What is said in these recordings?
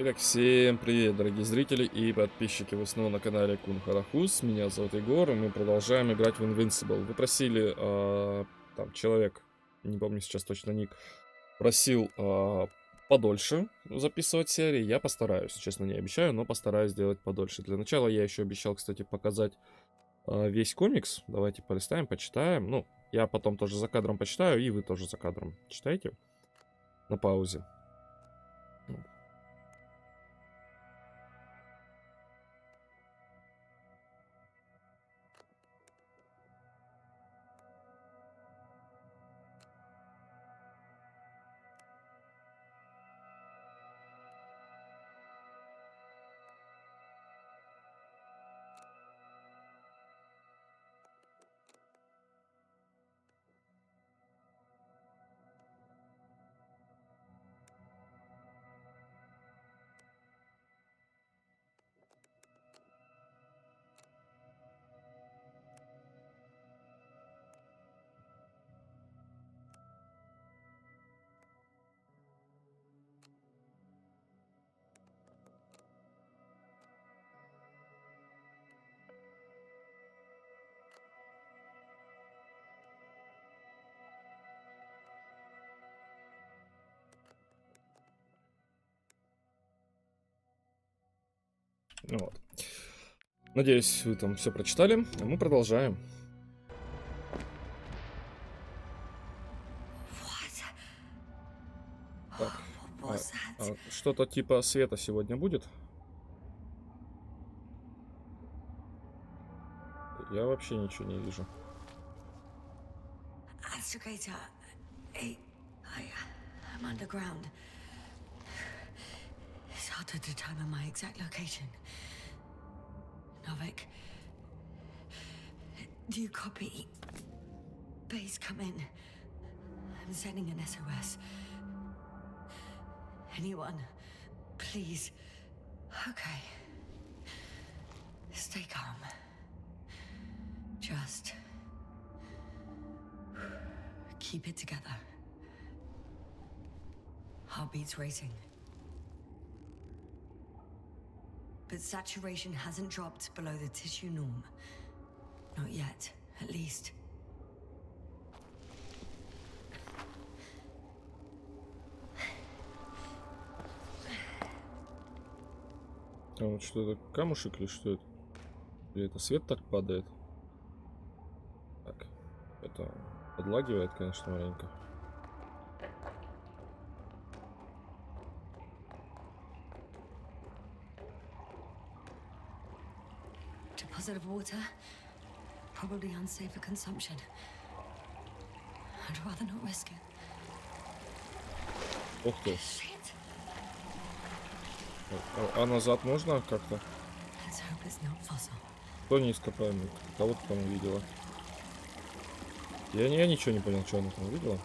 Итак, всем привет, дорогие зрители и подписчики. Вы снова на канале Кунхарахус. Меня зовут Егор, и мы продолжаем играть в Invincible. Вы просили, там, человек, не помню сейчас точно ник, просил подольше записывать серии. Я постараюсь, честно, не обещаю, но постараюсь сделать подольше. Для начала я еще обещал, кстати, показать весь комикс. Давайте полистаем, почитаем. Ну, я потом тоже за кадром почитаю, и вы тоже за кадром читайте на паузе. Вот. Надеюсь, вы там все прочитали, а мы продолжаем. Так, что-то типа света сегодня будет? Я вообще ничего не вижу. I'm underground. It's hard to determine my exact location. Novik, do you copy? Base, come in. I'm sending an SOS. Anyone, please. Okay. Stay calm. Just keep it together. Heartbeats racing. But saturation hasn't dropped below the tissue norm. Not yet, at least. А вот что это, камушек или что это? Или это свет так падает? Так, это подлагивает, конечно, маленько. Deposit of water, probably unsafe for consumption. I'd rather not risk it. Ух ты. А назад можно как-то? Кто не ископаемый? Кого ты там увидела? Я ничего не понял, что она там увидела.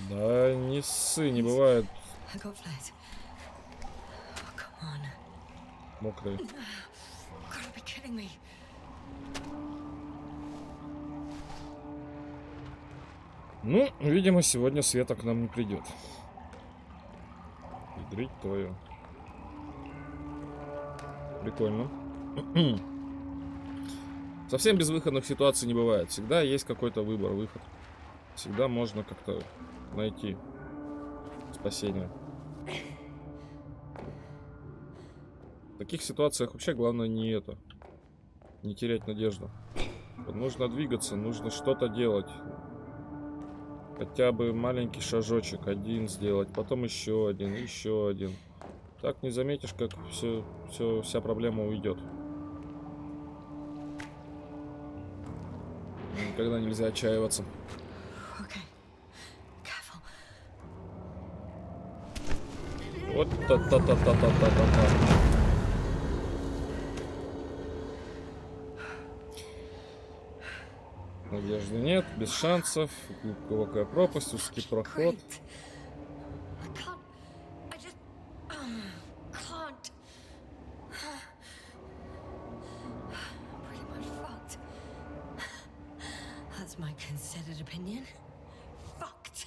Да не ссы, не бывает. Мокрый. Ну, видимо, сегодня света к нам не придет. Ядрить твою. Прикольно. Совсем безвыходных ситуаций не бывает. Всегда есть какой-то выбор, выход. Всегда можно как-то найти спасение. В таких ситуациях вообще главное не терять надежду. Вот нужно двигаться, нужно что-то делать. Хотя бы маленький шажочек, один сделать, потом еще один, еще один. Так не заметишь, как вся проблема уйдет. Никогда нельзя отчаиваться. Вот та-та-та-та-та-та-та-та. Надежды нет, без шансов. Глубокая пропасть, узкий проход. considered opinion. Fucked.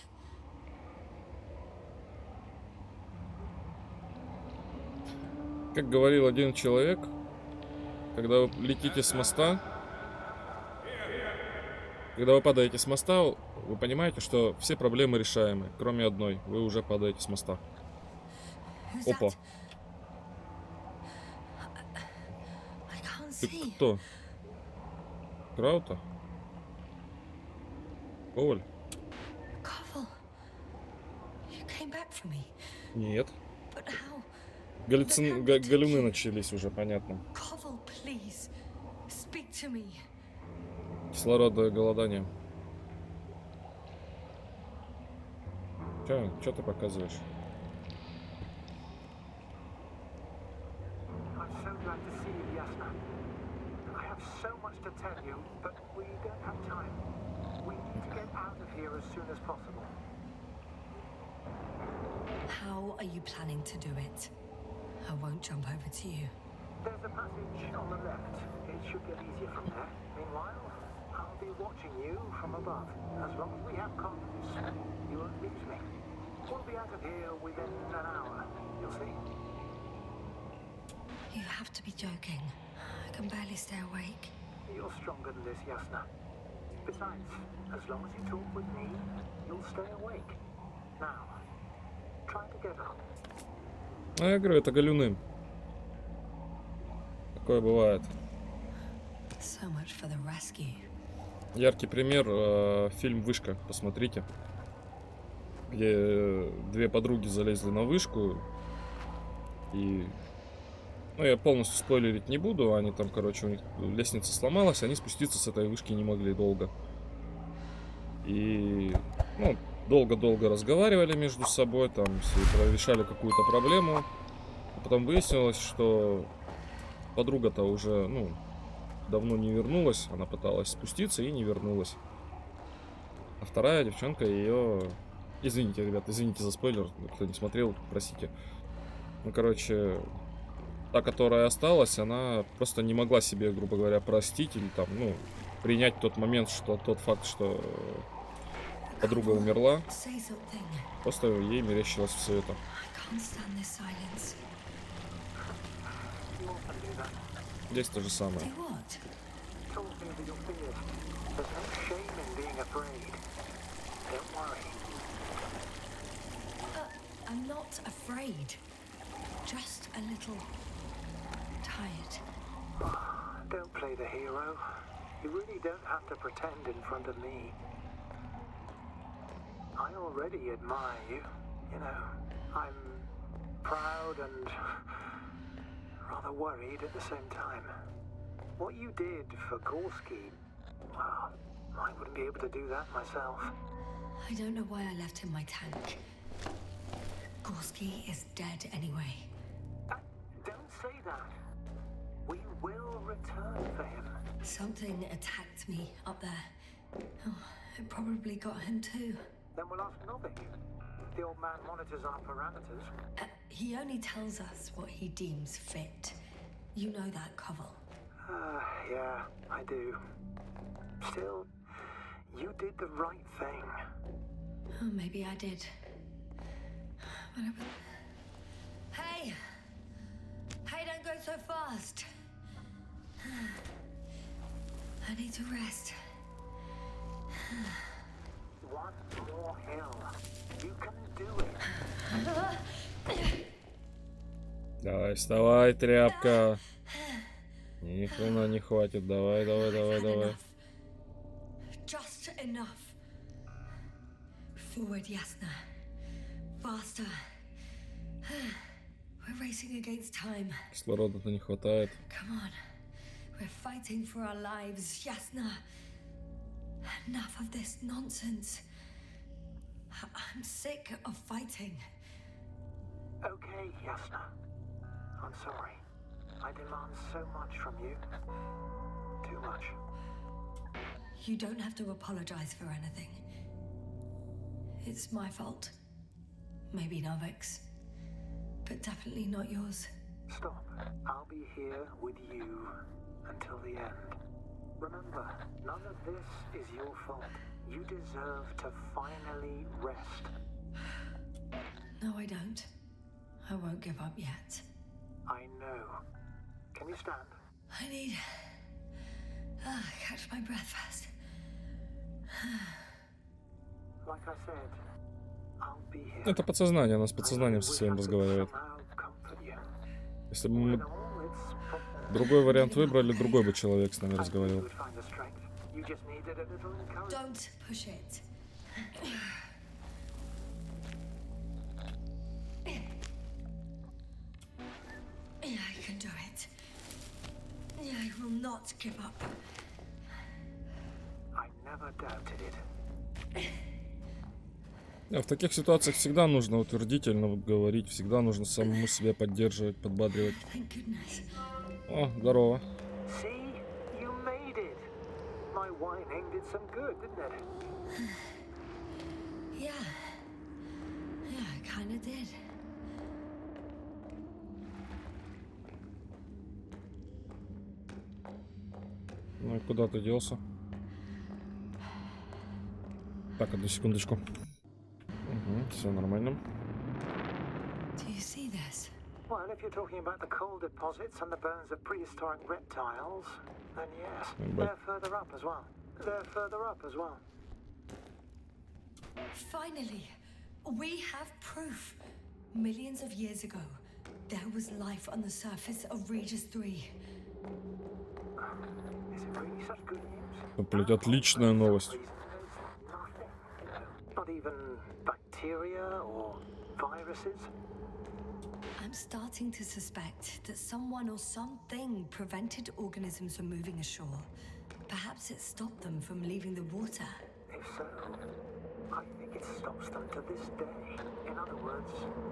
Как говорил один человек, когда вы летите с моста, когда вы падаете с моста, вы понимаете, что все проблемы решаемы, кроме одной. Вы уже падаете с моста. Who's Опа. that? I can't Ты see. кто? Краута? Коваль? Koval. You came back for me. Нет. But how? Галюны начались уже, понятно. Koval, please. Speak to me. Кислородное голодание. Чё ты показываешь? I'm so glad to see you, Yasna. I have so much to tell you, but we don't have time. We need to get out of here as soon as possible. How are you planning to do it? I won't jump over to you. There's a passage on the left. It should get easier from there. Meanwhile, I'll be watching you from above. As long as we have comms, you won't lose me. We'll be out of here within an hour. You'll see. You have to be joking. I can barely stay awake. You're stronger than this, Yasna. Besides, as long as you talk with me, you'll stay awake. Now, try to get up. А я говорю, это галюны. Такое бывает. So much for the rescue. Яркий пример фильм «Вышка». Посмотрите. Где две подруги залезли на вышку. И... Ну, я полностью спойлерить не буду. Они там, короче, у них лестница сломалась. Они спуститься с этой вышки не могли долго. И... Ну, долго-долго разговаривали между собой. Там все решали какую-то проблему. А потом выяснилось, что подруга-то уже, ну, давно не вернулась. Она пыталась спуститься и не вернулась. А вторая девчонка ее... Извините, ребят, извините за спойлер. Кто не смотрел, простите. Ну, короче, та, которая осталась, она просто не могла себе, грубо говоря, простить или там, ну, принять тот момент, что тот факт, что подруга умерла. Say something. Просто ей мерещилось все это. I can't stand this silence. You often do that. Здесь то же самое. Do what? Talk me over your fears. There's no shame in being afraid. Don't worry. I'm not afraid. Just a little tired. Don't play the hero. You really don't have to pretend in front of me. I already admire you. You know, I'm proud and rather worried at the same time. What you did for Gorski, well, I wouldn't be able to do that myself. I don't know why I left him my tank. Gorski is dead anyway. Don't say that. We will return for him. Something attacked me up there. Oh, it probably got him too. Then we'll ask Novik. The old man monitors our parameters. He only tells us what he deems fit. You know that, Koval. Yeah, I do. Still, you did the right thing. Oh, maybe I did. Whatever. Hey! Hey, don't go so fast. I need to rest. One more hill. You can do it. Давай, вставай, тряпка. Ни хрена не хватит. Давай, давай, давай, давай. Enough. Just enough. Forward, Ясна. Faster. We're racing against time. Кислорода-то не хватает. Come on. We're fighting for our lives, Ясна. Enough of this nonsense. I'm sick of fighting. Okay, Yasna. I'm sorry. I demand so much from you. Too much. You don't have to apologize for anything. It's my fault. Maybe Novik's. But definitely not yours. Stop. I'll be here with you until the end. Remember, none of this is your fault. You deserve to finally rest. No, I don't. I won't give up yet. I know. Can you stand? I need... catch my breath first. Like I said, I'll be here. Это подсознание, она с подсознанием со своим разговаривает. Если бы мы другой вариант выбрали, другой бы человек с нами разговаривал. Don't push it. I can do it. I will not give up. I never doubted it. В таких ситуациях всегда нужно утвердительно говорить, всегда нужно самому себя поддерживать, подбадривать. Thank goodness. О, здорово. See, you made it. My whining did some good, didn't it? Yeah. Yeah, I kinda did. Ну и куда ты делся? Так, одну секундочку. Угу, все нормально. Do you see this? Well, if you're talking about the coal deposits and the bones of prehistoric reptiles, then yes, But- they're further up as well. They're further up as well. Finally, we have proof. Millions of years ago, there was life on the surface of Regis 3. Is it really such good news? Блять, отличная новость. Nothing. Not even bacteria or viruses. I'm starting to suspect that someone or something prevented organisms from moving ashore. Perhaps it stopped them from leaving the water. If so, I think it stops them to this day. In other words,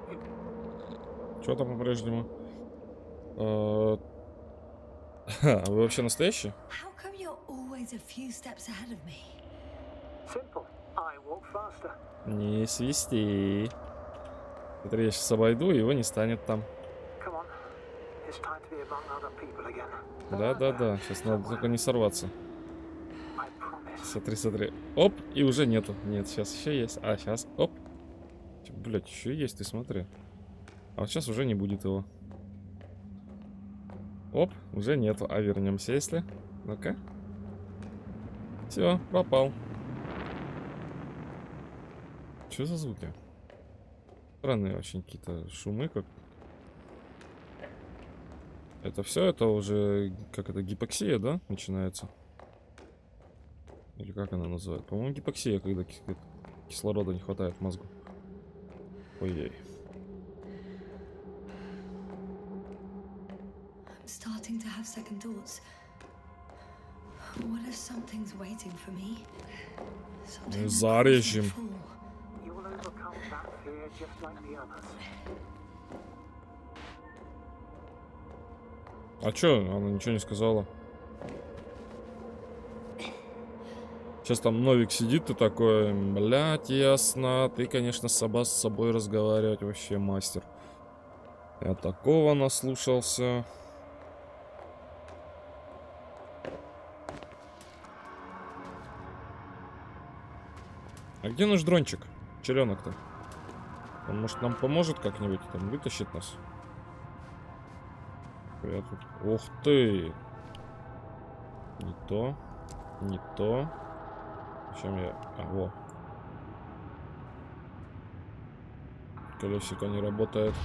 it... Что там по-прежнему? Ха, вы вообще настоящий? How come you're always a few steps ahead of me? simple. I walk faster. Не свисти. Смотри, я сейчас обойду, и его не станет там. Come on. It's time to be among other people again. Да-да-да, сейчас надо только не сорваться. I promise. Смотри, смотри. Оп, и уже нету. Нет, сейчас еще есть. А, сейчас, оп. Блять, еще есть, ты смотри. А вот сейчас уже не будет его. Оп, уже нету. А вернемся, если. Ну-ка. Все, пропал. Что за звуки? Странные очень какие-то шумы, как. Это все, это уже как это гипоксия, да, начинается? Или как она называется? По-моему, гипоксия, когда кислорода не хватает мозгу. Ой-ой. I'm starting to have second thoughts. What if something's waiting for me? Something Зарежем. You will overcome that fear just like the others. А чё? Она ничего не сказала. Сейчас там Новик сидит и такой, блядь, ясно. Ты, конечно, с собой разговаривать вообще мастер. Я такого наслушался. А где наш дрончик? Челенок-то? Он, может, нам поможет как-нибудь там вытащить нас? Я тут... Ух ты! Не то. Не то. Чем я... А, во. Колесико не работает.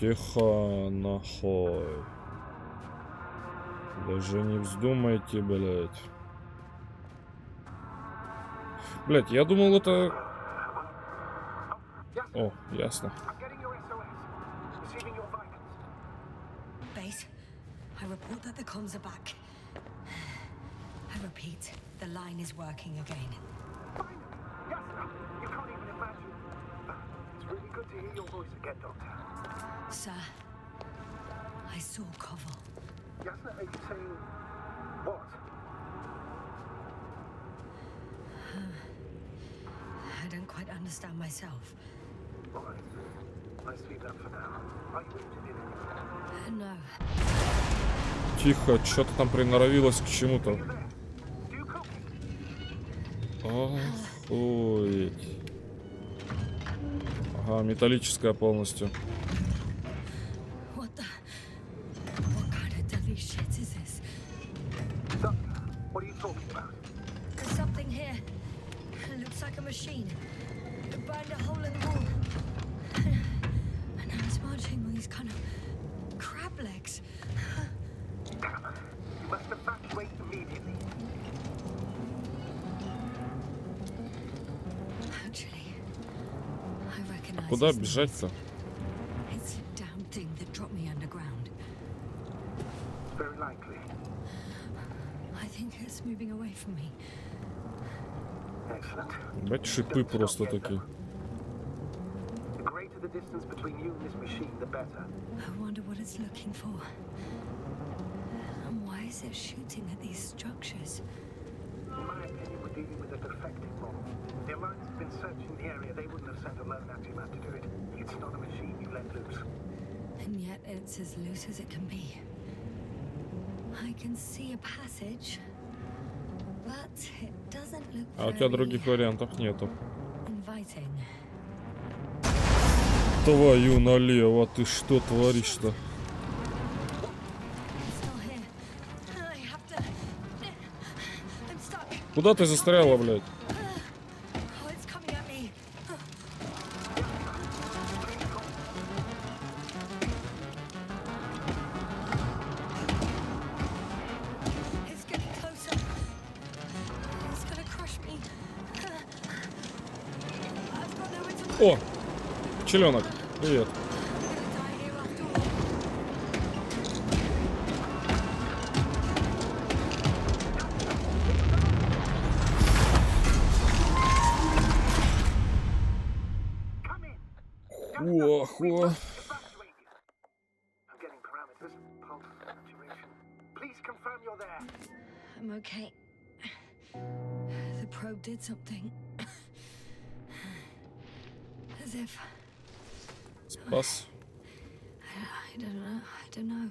Тихо, нахуй. Даже не вздумайте, блядь. Блядь, я думал, это... О, ясно. I'm getting your SOS. Receiving your vitals. Base, I report that the comms are back. I repeat, the line is working again. Finally! Yasna! You can't even imagine. It's really good to hear your voice again, Doctor. Sir, I saw Koval. Yasna, are you saying what? I don't quite understand myself. All right. Let's leave that for now. Are you interested in it? No. Тихо, что-то там приноровилось к чему-то. Do you copy? Охуеть. Ага, металлическая полностью. What kind of deadly shit is this? Doctor, what are you talking about? There's something here. It looks like a machine. It burned a hole in the wall. And now it's marching on these kind of crab legs. You must evacuate immediately. Actually, I recognize Куда this noise. бежать-то? It's the damn thing that dropped me underground. Very likely. I think it's moving away from me. Excellent. Бать, шипы просто такие. The greater the distance between you and this machine, the better. I wonder what it's looking for. And why is it shooting at these structures? In my opinion, we're dealing with a defective model. The Alliance has been searching the area. They wouldn't have sent a lone anti-man to do it. It's not a machine you let loose. And yet it's as loose as it can be. I can see a passage, but it doesn't look А у тебя very других вариантов нету. inviting. Твою налево, ты что творишь-то? It's still here. I have to. I'm stuck. Куда ты застряла, блядь? Oh, it's coming at me. It's getting closer. It's gonna crush me. I've got nowhere to go. О! Пчеленок, привет. I'm gonna die here after all. Come in. Охо. Evacuated. I'm getting parameters. Pulse, saturation. Please confirm you're there. I'm okay. The probe did something. As if Спас. I don't know.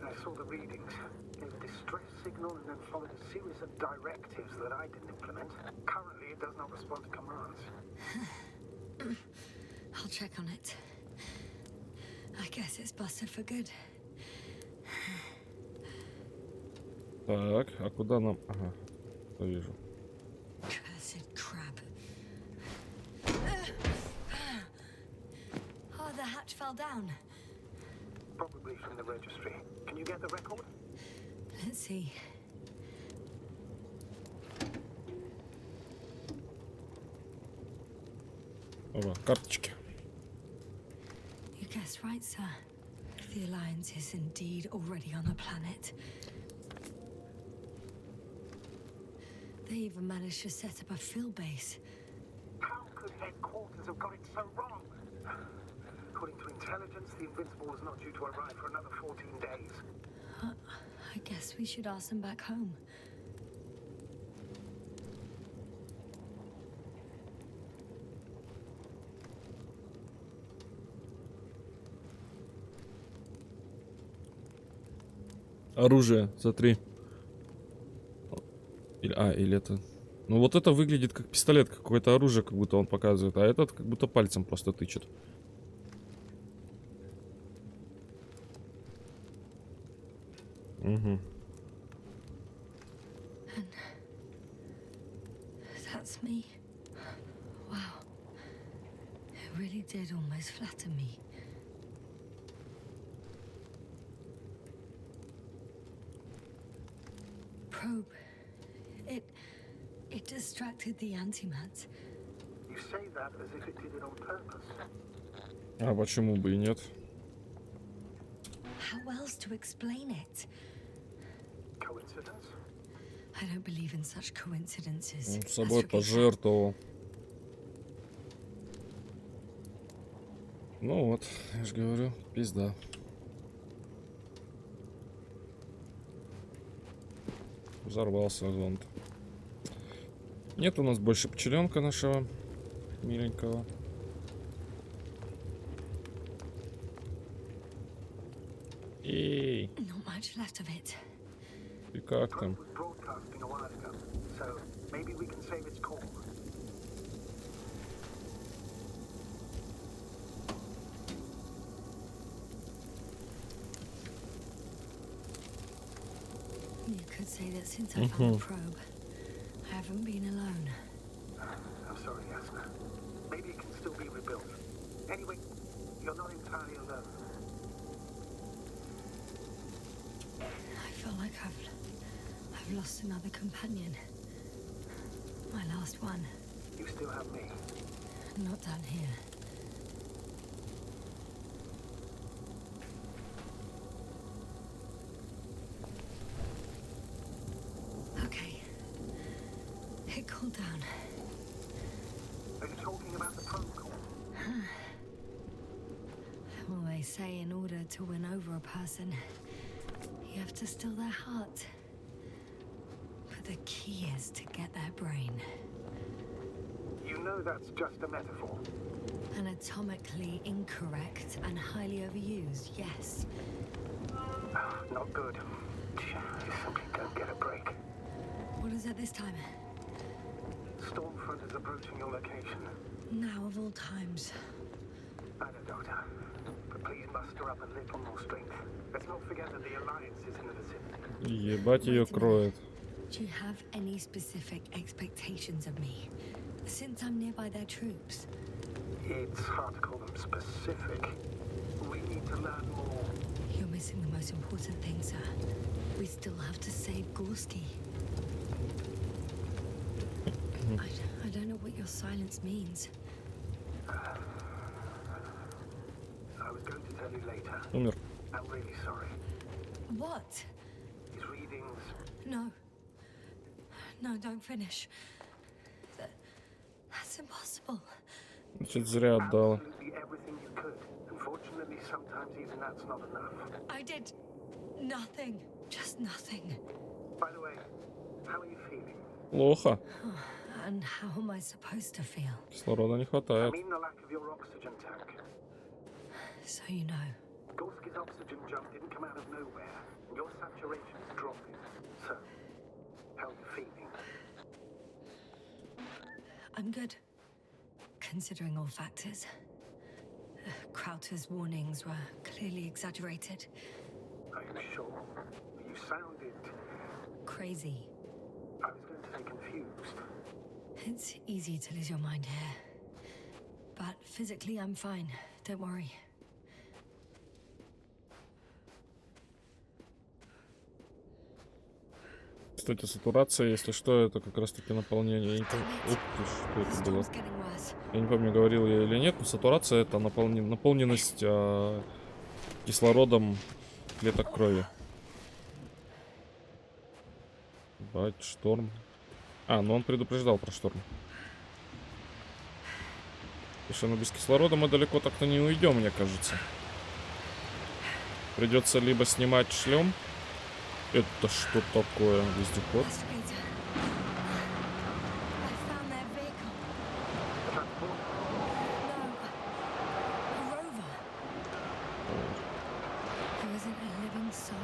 I saw the readings. Gave a distress signal and then followed a series of directives that I didn't implement. Currently, it does not respond to commands. I'll check on it. I guess it's busted for good. Так, а куда нам? Ага, вижу. Cursed crab. Oh, the hatch fell down. Probably from the registry. Can you get the record? Let's see. Опа, карточки. You guessed right, sir. The Alliance is indeed already on the planet. They even managed to set up a field base. How could headquarters have got it so wrong? According to intelligence, the Invincible was not due to arrive for another 14 days. I guess we should ask them back home. Оружие, смотри. Или это... Ну вот это выглядит как пистолет, какое-то оружие, как будто он показывает, а этот как будто пальцем просто тычет. Угу. That's me. Wow. It really did almost flatten me. Probe. It distracted the antimats. You say that as if it did it on purpose. А почему бы и нет? How else to explain it? Coincidence? I don't believe in such coincidences. Он собой Astrogate. пожертвовал. Ну вот, я же говорю, пизда. Взорвался зонт. Нет у нас больше пчеленка нашего миленького. Эй, Not much left of it. и как там? Was broadcasting a while ago, so Maybe we can save its core. You could say that since I found the probe, I haven't been alone. I'm sorry, Yasna. Maybe it can still be rebuilt. Anyway, you're not entirely alone. I feel like I've lost another companion. My last one. You still have me. Not down here. Okay. It cooled down. Are you talking about the protocol? Well, they say in order to win over a person, you have to steal their heart. But the key is to get their brain. You know that's just a metaphor. Anatomically incorrect and highly overused, yes. Not good. You simply don't get a break. What is it this time? Stormfront is approaching your location. Now of all times. I know, Doctor. But please muster up a little more strength. Let's not forget that the Alliance is in the vicinity. Ебать ее кроет. Do you have any specific expectations of me? Since I'm nearby their troops. It's hard to call them specific. We need to learn more. You're missing the most important thing, sir. We still have to save Gorski. I don't know what your silence means. I was going to tell you later. Умер. I'm really sorry. What? His readings. No. No, don't finish. That's impossible. Значит, зря отдала. Absolutely everything you could. Unfortunately, sometimes even that's not enough. I did nothing. Just nothing. By the way, how are you feeling? Плохо. And how am I supposed to feel? Кислорода не I хватает. mean the lack of your oxygen tank. So you know. Gorski's oxygen jump didn't come out of nowhere. Your saturation is dropping. So, how are you feeling? I'm good. Considering all factors. Crowther's warnings were clearly exaggerated. Are you sure? You sounded... Crazy. I was going to say confused. It's easy to lose your mind here. But physically I'm fine. Don't worry. Кстати, сатурация, если что, это как раз таки наполнение. Я не помню, ух ты, что это было. Я не помню, говорил я или нет, но сатурация это наполненность кислородом клеток крови. Бать, шторм. А, ну он предупреждал про шторм. Если ну без кислорода мы далеко так-то не уйдем, мне кажется. Придется либо снимать шлем. Это что такое? Вездеход?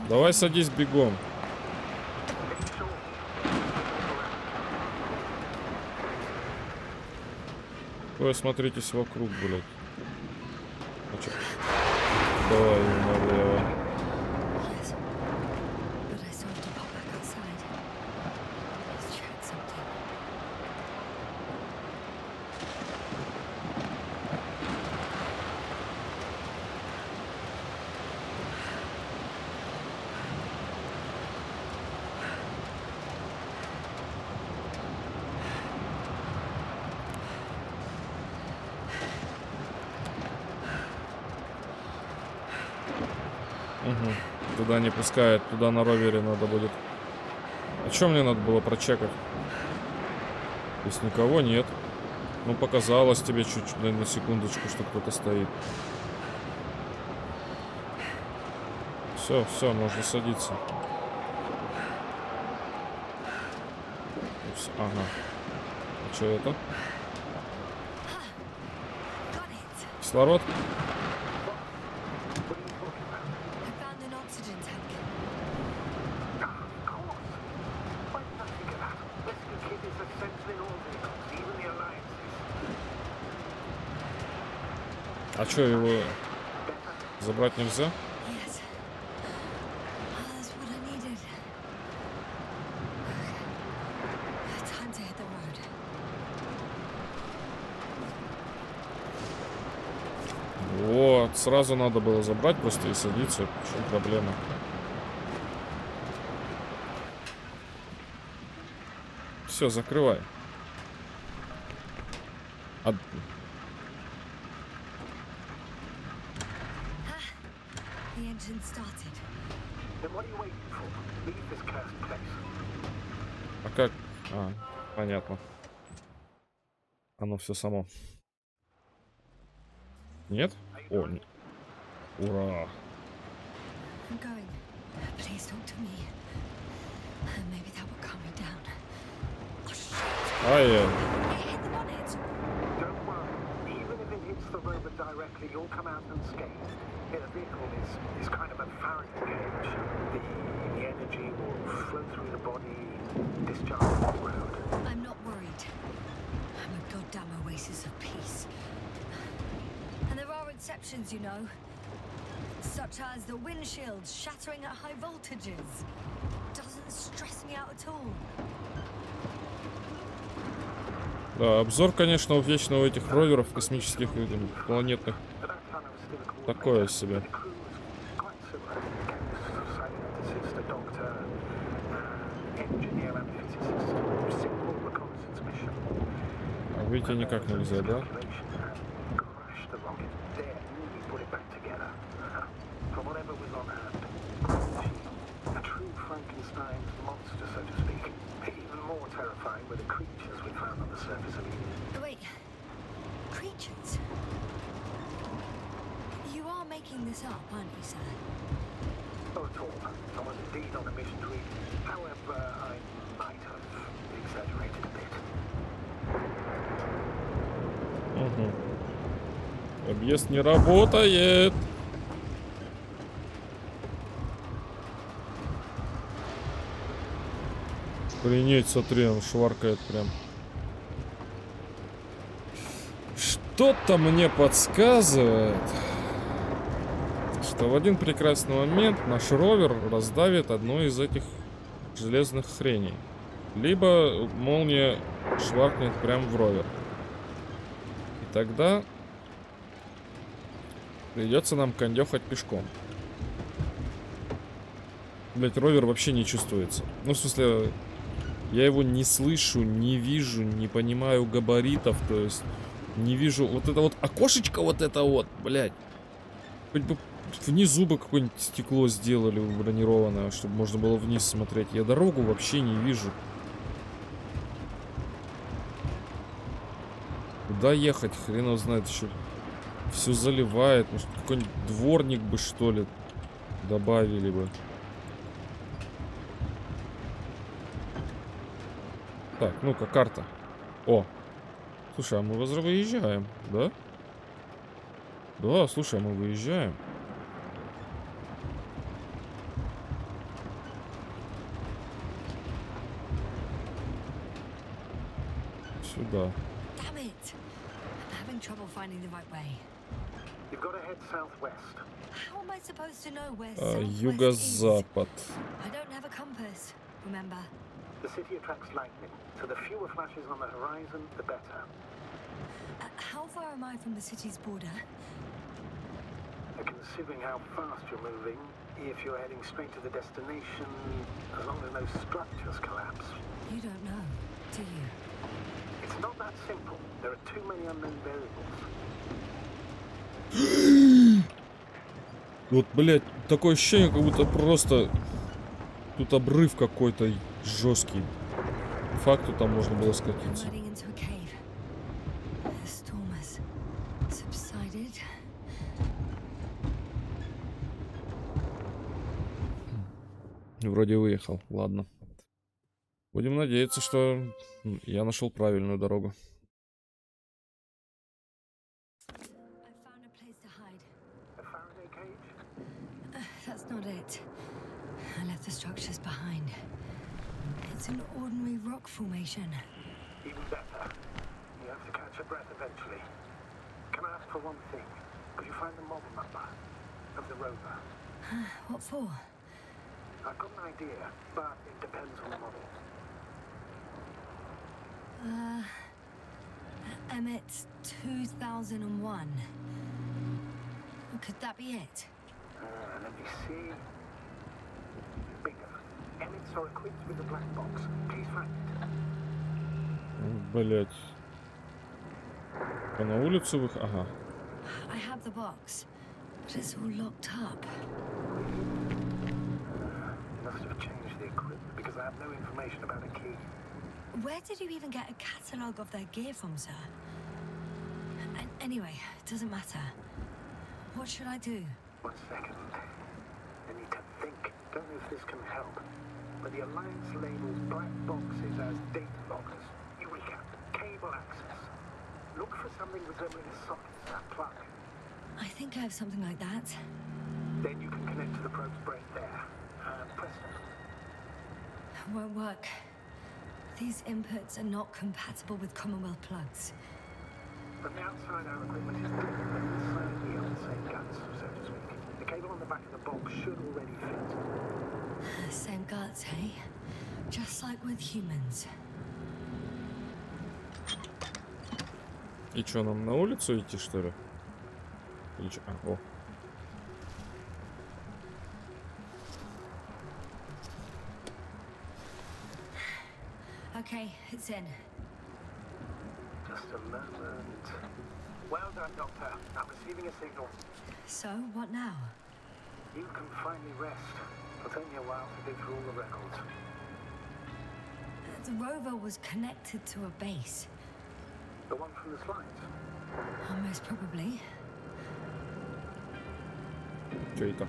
Давай садись бегом. Ой, смотритесь вокруг, блядь. А чё? Давай налево. Угу. Туда не пускает, туда на ровере надо будет. А что мне надо было прочекать? Здесь никого нет. Ну, показалось тебе чуть-чуть, на секундочку, что кто-то стоит. Все, все, можно садиться. Ага. А что это? Кислород? А что, его забрать нельзя? Yes. That's what I needed. Time to hit the road. Вот, сразу надо было забрать просто и садиться. В чем проблема? Все, закрывай. The engine started. Then what are you waiting for? Leave this cursed place. А как? А, понятно. Оно все само. Нет? О, нет. Ура. I'm going. Please talk to me. Maybe that will calm me down. Oh shit! Ай, It hit the bonnet. Don't worry. Even if it hits the rover directly, you'll come out unscathed. The vehicle is kind of a Faraday cage. The energy will flow through the body, discharge on the road. I'm not worried. I'm a goddamn oasis of peace. And there are exceptions, you know. Such as the windshield shattering at high voltages. Doesn't stress me out at all. да, обзор, конечно, у вечного этих роверов космических и планетных. Такое себе. А выйти никак нельзя, да? Wait, creatures? You are making this up, aren't you, sir? Not at all. I was indeed on a mission to read. However, I might have exaggerated a bit. Угу. Объезд не работает. Охренеть, смотри, он шваркает прям. Что-то мне подсказывает, что в один прекрасный момент наш ровер раздавит одну из этих железных хреней. Либо молния шваркнет прям в ровер. И тогда придется нам кондёхать пешком. Блять, ровер вообще не чувствуется. Ну, в смысле, я его не слышу, не вижу, не понимаю габаритов, то есть не вижу вот это вот окошечко, вот это вот, блядь. Хоть бы внизу бы какое-нибудь стекло сделали бронированное, чтобы можно было вниз смотреть. Я дорогу вообще не вижу. Куда ехать? Хрен его знает, еще все заливает. Может, какой-нибудь дворник бы, что ли, добавили бы. Так, ну-ка, карта. О! Слушай, а мы выезжаем, да? Да, слушай, а мы выезжаем. Сюда. Юго-запад. The city attracts lightning, so the fewer flashes on the horizon, the better. How far am I from the city's border? Considering how fast you're moving, if you're heading straight to the destination, as long as no structures collapse. You don't know, do you? It's not that simple. There are too many unknown variables. Вот, блядь, такое ощущение, как будто просто тут обрыв какой-то жесткий. Факту там можно было скатиться. Вроде выехал, ладно. Будем надеяться, что я нашел правильную дорогу. I left the structures behind. It's an ordinary rock formation. Even better. You have to catch your breath eventually. Can I ask for one thing? Could you find the model number of the rover? What for? I've got an idea, but it depends on the model. Emmett's 2001. Could that be it? Let me see. Bingo. Emmets are equipped with a black box. Please find it. Блять. А на улицу Ага. I have the box, but it's all locked up. Must have changed the equipment because I have no information about a key. Where did you even get a catalogue of their gear from, sir? Anyway, it doesn't matter. What should I do? 1 second. I need to think. Don't know if this can help. But the Alliance labels black boxes as data lockers. Eureka. Cable access. Look for something resembling a socket to that plug. I think I have something like that. Then you can connect to the probe's brain there. Presto. Won't work. These inputs are not compatible with Commonwealth plugs. From the outside, our equipment is different, but inside we have the same guts, so to speak. The cable on the back of the box should already fit. Same guts, eh? Just like with humans. И чё, нам на улицу идти, что ли? Или чё? О. Okay, it's in. Just a moment. Well done, Doctor. I'm receiving a signal. So, what now? You can finally rest. It'll take me a while to dig through all the records. The rover was connected to a base. The one from the slides? Most probably. Чё это?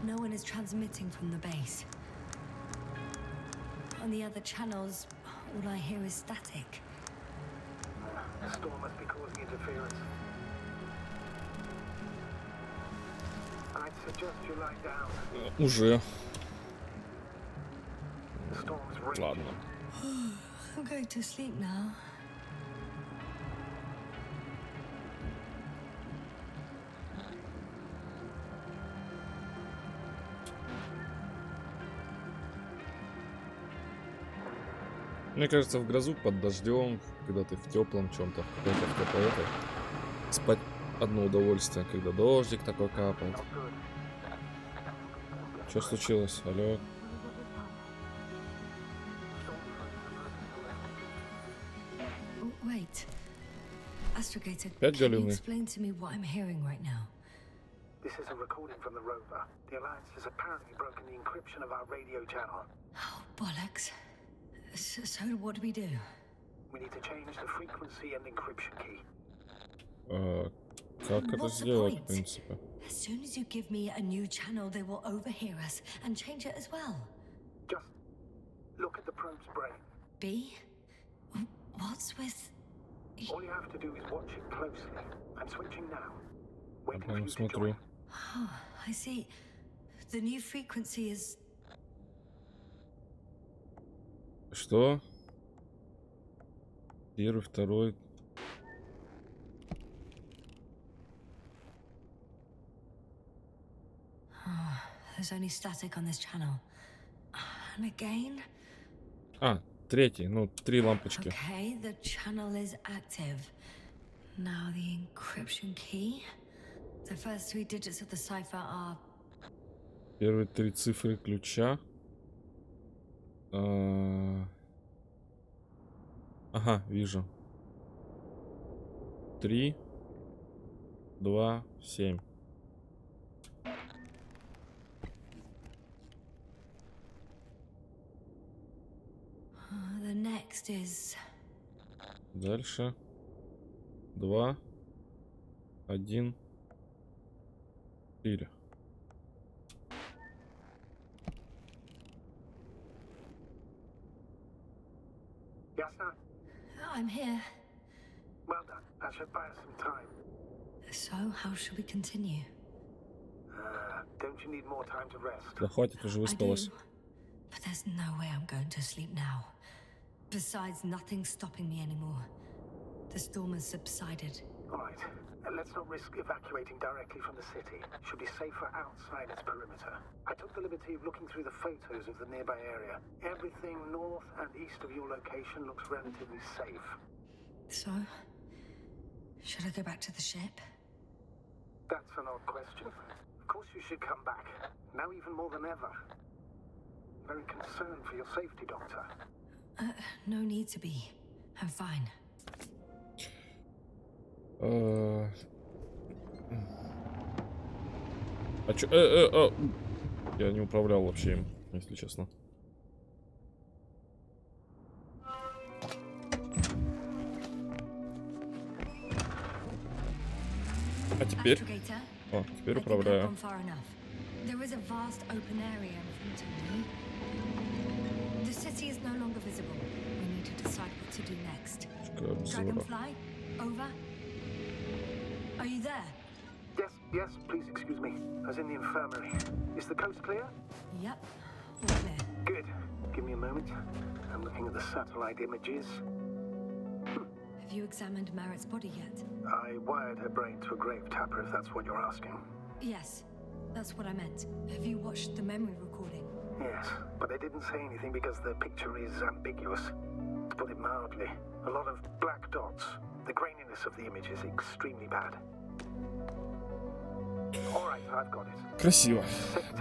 No one is transmitting from the base. On the other channels, all I hear is static. The storm must be causing interference. I'd suggest you lie down. Уже. The storm's raging. Ладно. I'm going to sleep now. Мне кажется, в грозу под дождем, когда ты в теплом чем-то, в какой-то в теплой этой, спать одно удовольствие, когда дождик такой капает. Not good. Что случилось? Алло? Oh, wait. Astrogator, Опять can you галюны? explain to me what I'm hearing right now? This is a recording from the rover. The Alliance has apparently broken the encryption of our radio channel. Oh, bollocks. So what do we do? We need to change the frequency and encryption key. Как это What's the сделать, в point? принципе? As soon as you give me a new channel, they will overhear us and change it as well. Just look at the probe's brain. B? What's with... All you have to do is watch it closely. I'm switching now. Waiting for Ага, you to смотрю. join. Oh, I see. The new frequency is... Что? Первый, второй. Oh, there's only static on this channel. And again? А, третий. Ну, 3 лампочки. Okay, the channel is active. Now the encryption key. The first 3 digits of the cipher are... Первые 3 цифры ключа. Ага, вижу. 3, 2, 7. The next is... Дальше. 2, 1, 4. Yasna, I'm here. well done. That should buy us some time. So, how should we continue? Don't you need more time to rest? Да хватит, уже I do, выспалась. but there's no way I'm going to sleep now. Besides, nothing's stopping me anymore. The storm has subsided. All right. Let's not risk evacuating directly from the city. Should be safer outside its perimeter. I took the liberty of looking through the photos of the nearby area. Everything north and east of your location looks relatively safe. So, should I go back to the ship? That's an odd question. Of course you should come back. Now even more than ever. Very concerned for your safety, Doctor. No need to be. I'm fine. А чё? Я не управлял вообще им, если честно. А теперь? О, теперь управляю. There is a vast open area in front of me. The city is no longer visible. We need to decide what to do next. Dragonfly, over. Are you there? Yes, please excuse me. I was in the infirmary. Is the coast clear? Yep, all clear. Good. Give me a moment. I'm looking at the satellite images. Have you examined Merritt's body yet? I wired her brain to a grave tapper, if that's what you're asking. Yes, that's what I meant. Have you watched the memory recording? Yes, but they didn't say anything because the picture is ambiguous. To put it mildly, a lot of black dots. The graininess of the image is extremely bad. All right, I've got it. Красиво.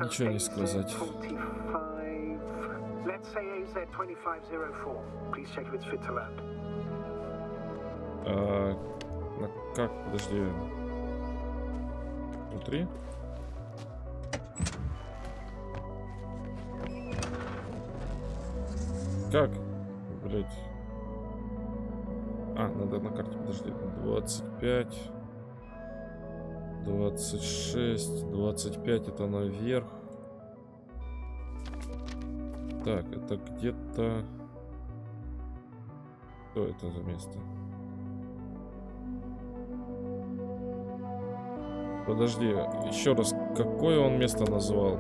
Ничего не сказать. Let's say AZ2504. Please check if it's fit to land. Как? Подожди. Внутри? Как? Блять. Надо на карте, подожди. 25. 26. 25 это наверх. Так, это где-то... Что это за место? Подожди, еще раз, какое он место назвал?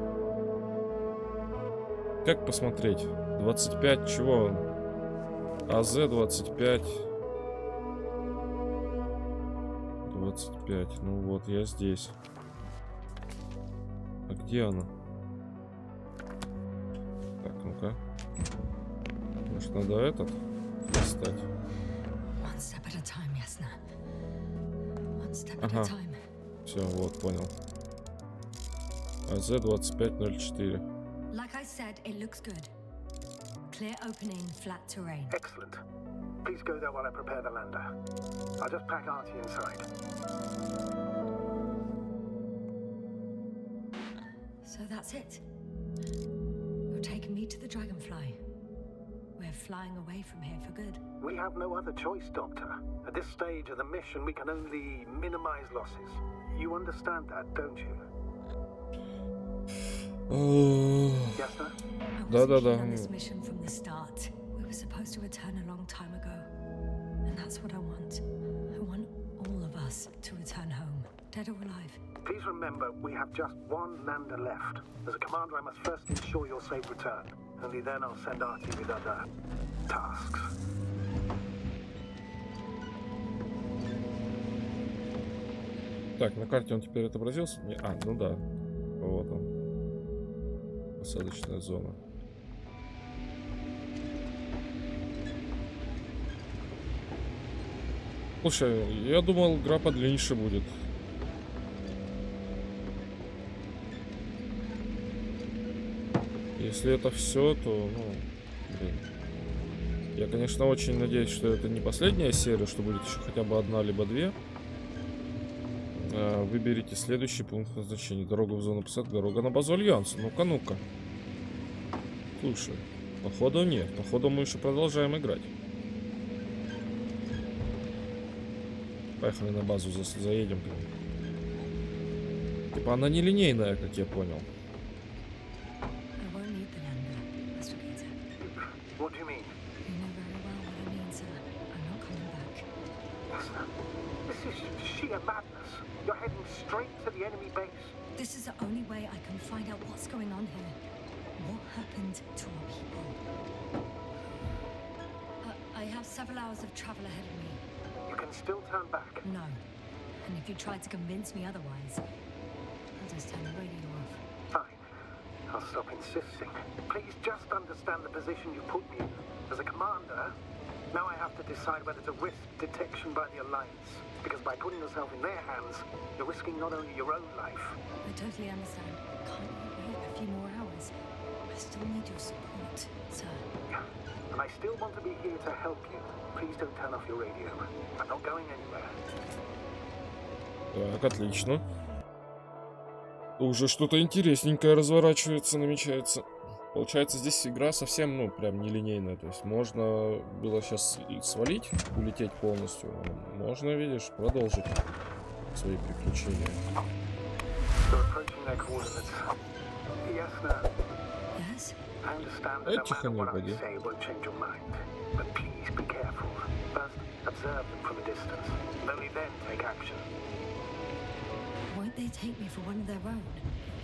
Как посмотреть? 25, чего он? АЗ 25. 25, ну вот, я здесь. А где она? Так, ну-ка. Может, надо этот достать? One step at a time, Ясна. One step at Ага. a time. Все, вот, понял. АЗ 2504. Like I said, it looks good. Clear opening, flat terrain. Excellent. Please go there while I prepare the lander. I'll just pack Artie inside. So that's it. You're taking me to the Dragonfly. We're flying away from here for good. We have no other choice, Doctor. At this stage of the mission, we can only minimize losses. You understand that, don't you? Yasna? I wasn't keen on this mission from the start. We were supposed to return a long time ago. And that's what I want. I want all of us to return home, dead or alive. Please remember, we have just one lander left. As a commander, I must first ensure your safe return. Only then I'll send Artie with other tasks. Так, на карте он теперь отобразился? Не, ну да. Вот он. Посадочная зона. Слушай, я думал, игра подлиннее будет. Если это все, то, ну, блин. Я, конечно, очень надеюсь, что это не последняя серия, что будет еще хотя бы одна либо две. Выберите следующий пункт назначения. Дорога в зону посадки, дорога на базу Альянса. Ну-ка, ну-ка. Слушай, походу нет. Походу мы еще продолжаем играть. Поехали на базу, заедем. Типа она нелинейная, как я понял. What do you mean? You know very well what I mean, sir. I'm not coming back. Yasna, this is sheer madness. You're heading straight to the enemy base. This is the only way I can find out what's going on here. What happened to our people? I have several hours of travel ahead of me. You can can still turn back. No. And if you try to convince me otherwise, I'll just turn the radio off. Fine. I'll stop insisting. Please just understand the position you put me in. As a commander, now I have to decide whether to risk detection by the Alliance. Because by putting yourself in their hands, you're risking not only your own life. I totally understand. Can't you wait a few more hours? I still need your support, sir. And I still want to be here to help you. Please don't turn off your radio. I'm not going anywhere. Так, отлично. Уже что-то интересненькое разворачивается, намечается. Получается, здесь игра совсем, ну, прям нелинейная. То есть можно было сейчас и свалить, улететь полностью. Можно, видишь, продолжить свои приключения. Ясна. Yes? I understand that no Тихо, matter не what I уходи. say won't change your mind. But please be careful. First, observe them from a distance. And only then take action. Won't they take me for one of their own?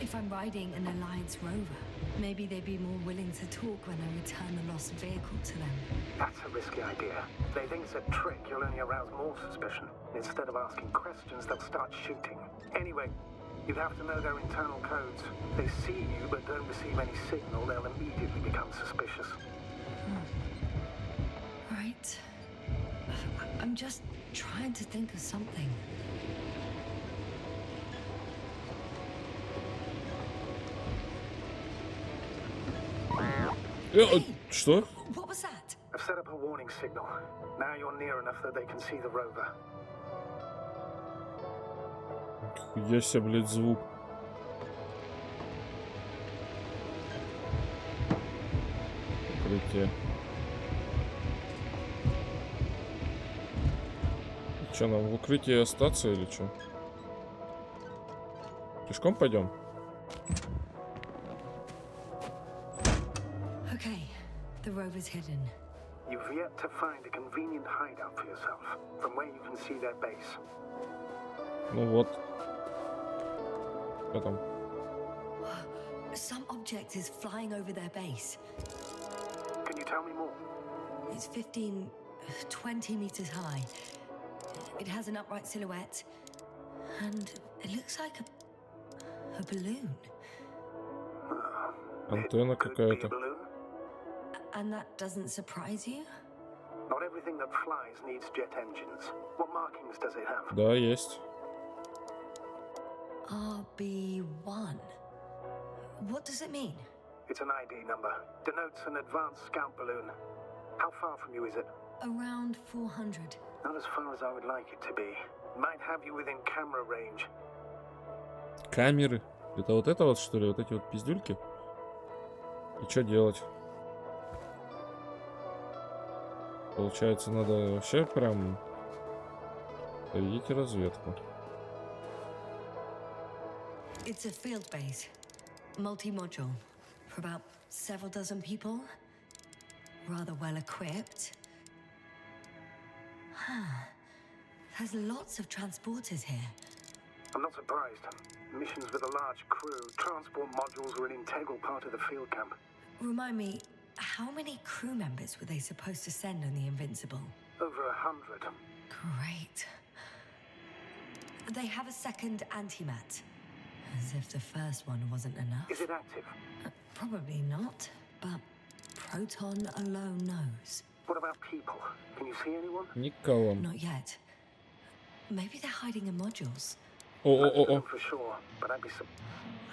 If I'm riding an Alliance rover, maybe they'd be more willing to talk when I return the lost vehicle to them. That's a risky idea. If they think it's a trick, you'll only arouse more suspicion. Instead of asking questions, they'll start shooting. Anyway, you'd have to know their internal codes. If they see you but don't receive any signal, they'll immediately become suspicious. Right. I'm just trying to think of something. Что? What was that? I've set up a warning signal. Now you're near enough that they can see the rover. Я себе, блядь, звук. Укрытие. Че, нам в укрытии остаться или что? Пешком пойдем? Okay, the rover's hidden. You've yet to find a convenient hideout for yourself, from where you can see their base. Ну вот. Что там? Some object is flying over their base. Can you tell me more? It's 15, 20 meters high. It has an upright silhouette, and it looks like a balloon. Антенна Could it be a какая-то. balloon? And that doesn't surprise you? Not everything that flies needs jet engines. What markings does it have? Да, есть. RB1. What does it mean? It's an ID number. Denotes an advanced scout balloon. How far from you is it? Around 400. Not as far as I would like it to be. Might have you within camera range. Камеры. Это вот что ли? Вот эти вот пиздюльки? И что делать? Получается, надо вообще прям проведите разведку. It's a field base. Multi-module. For about several dozen people. Rather well equipped. There's lots of transporters here. I'm not surprised. Missions with a large crew, transport modules were an integral part of the field camp. Remind me, how many crew members were they supposed to send on the Invincible? Over 100. Great. They have a second antimat. As if the first one wasn't enough. Is it active? Probably not, but Proton alone knows. What about people? Can you see anyone? Никого. Not yet. Maybe they're hiding in modules. О-о-о-о. For sure, but I'd be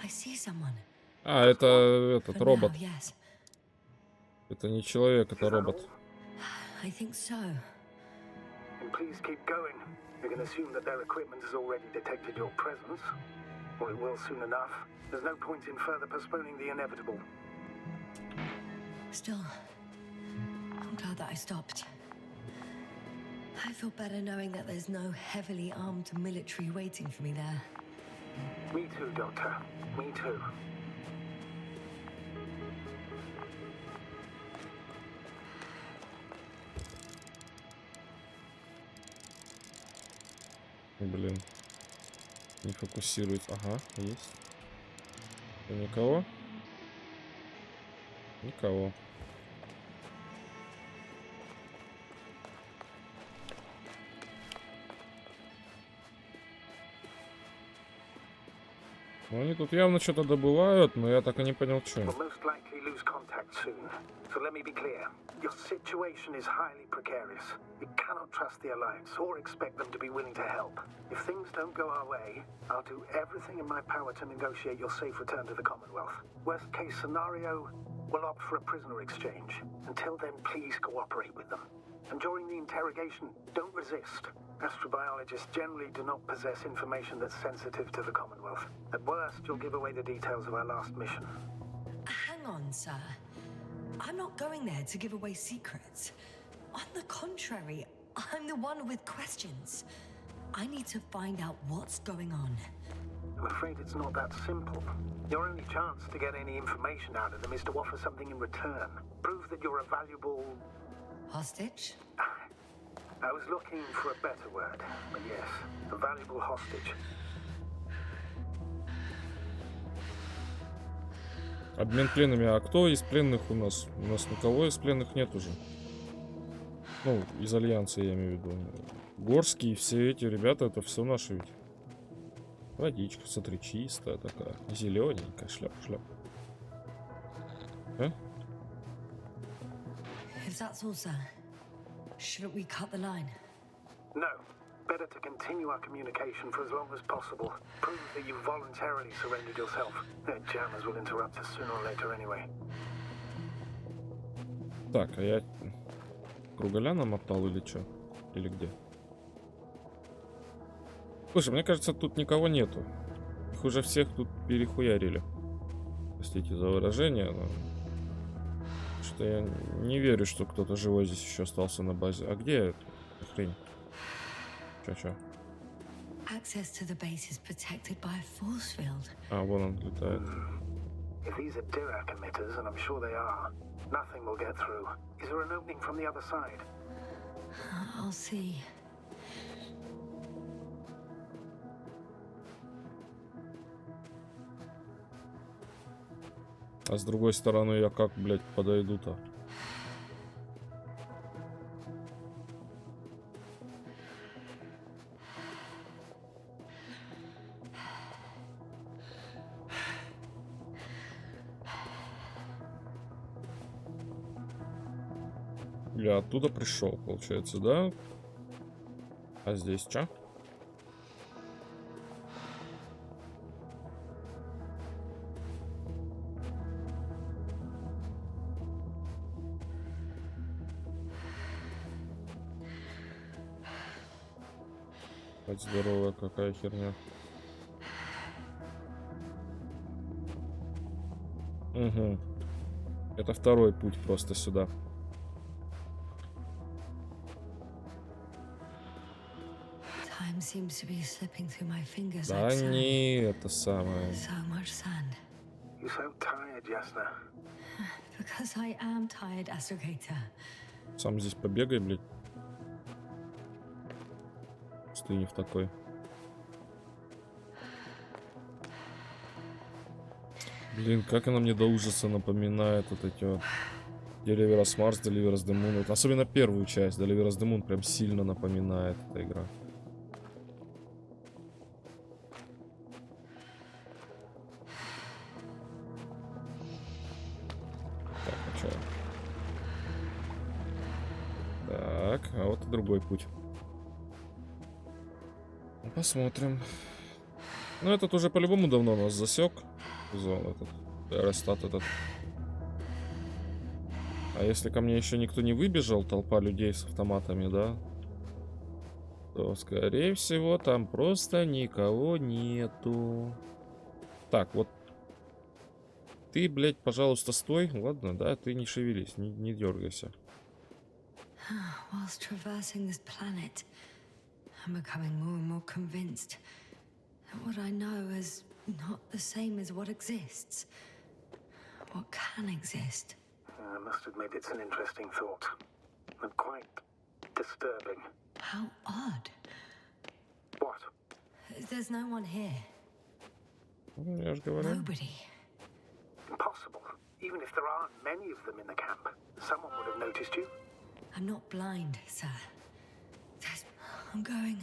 I see someone. А, это этот For робот. now, yes. Это не человек, это робот. I think so. And please keep going. You can assume that their equipment has already detected your presence. Or it will soon enough. There's no point in further postponing the inevitable. Still, I'm glad that I stopped. I feel better knowing that there's no heavily armed military waiting for me there. Me too, Doctor. Me too. Блин. Не фокусируется. Ага, есть. Никого? Никого. Ну, они тут явно что-то добывают, но я так и не понял, что. We'll most likely lose contact soon. So let me be clear. Your situation is highly precarious. You cannot trust the Alliance or expect them to be willing to help. If things don't go our way, I'll do everything in my power to negotiate your safe return to the Commonwealth. Worst case scenario, we'll opt for a prisoner exchange. Until then, please cooperate with them. And during the interrogation, don't resist. Astrobiologists generally do not possess information that's sensitive to the Commonwealth. At worst, you'll give away the details of our last mission. Hang on, sir. I'm not going there to give away secrets. On the contrary, I'm the one with questions. I need to find out what's going on. I'm afraid it's not that simple. Your only chance to get any information out of them is to offer something in return. Prove that you're a valuable... Hostage? I was looking for a better word, but yes, a valuable hostage. Обмен пленными. А кто из пленных у нас? У нас никого из пленных нет уже. Ну, из Альянса я имею в виду. Горские, все эти ребята, это все наши ведь. Водичка, смотри, чистая такая. Зелененькая, шляп. А? If that's all, sir, shouldn't we cut the line? No. Better to continue our communication for as long as possible. Prove that you voluntarily surrendered yourself. The jammers will interrupt us sooner or later anyway. Так, а я кругаля намотал или что? Или где? Слушай, мне кажется, тут никого нету. Их уже всех тут перехуярили. Простите за выражение, но... Что я не верю, что кто-то живой здесь еще остался на базе. А где эта хрень? Чё? Access to the base is protected by a force field. А, вон он летает. If these are Dirac emitters, and I'm sure they are, nothing will get through. Is there an opening from the other side? I'll see. А с другой стороны, я как, блядь, подойду-то? Я оттуда пришел, получается, да? А здесь что? Хоть здоровая какая херня. Угу. Это второй путь просто сюда. Да не, это самое. You're so tired, Ясна. Because I am tired, Astrogator. Сам здесь побегай, блядь. Стынь в такой. Блин, как она мне до ужаса напоминает вот эти вот Deliverance Mars, Deliverance the Moon. Вот особенно первую часть, Deliverance the Moon прям сильно напоминает эта игра. Так, а что? Так, а вот и другой путь. Посмотрим. Ну, этот уже по-любому давно нас засек. Зон этот. Аэростат этот. А если ко мне еще никто не выбежал, толпа людей с автоматами, да? То, скорее всего, там просто никого нету. Так, вот. Ты, блядь, пожалуйста, стой. Ладно, да, ты не шевелись, не дергайся. Whilst traversing this planet, I'm becoming more and more convinced that what I know is not the same as what exists. What can exist. I must admit it's an interesting thought. And quite disturbing. How odd. What? There's no one here. Я же говорю. Nobody. Impossible. Even if there aren't many of them in the camp, someone would have noticed you. I'm not blind, sir. I'm going.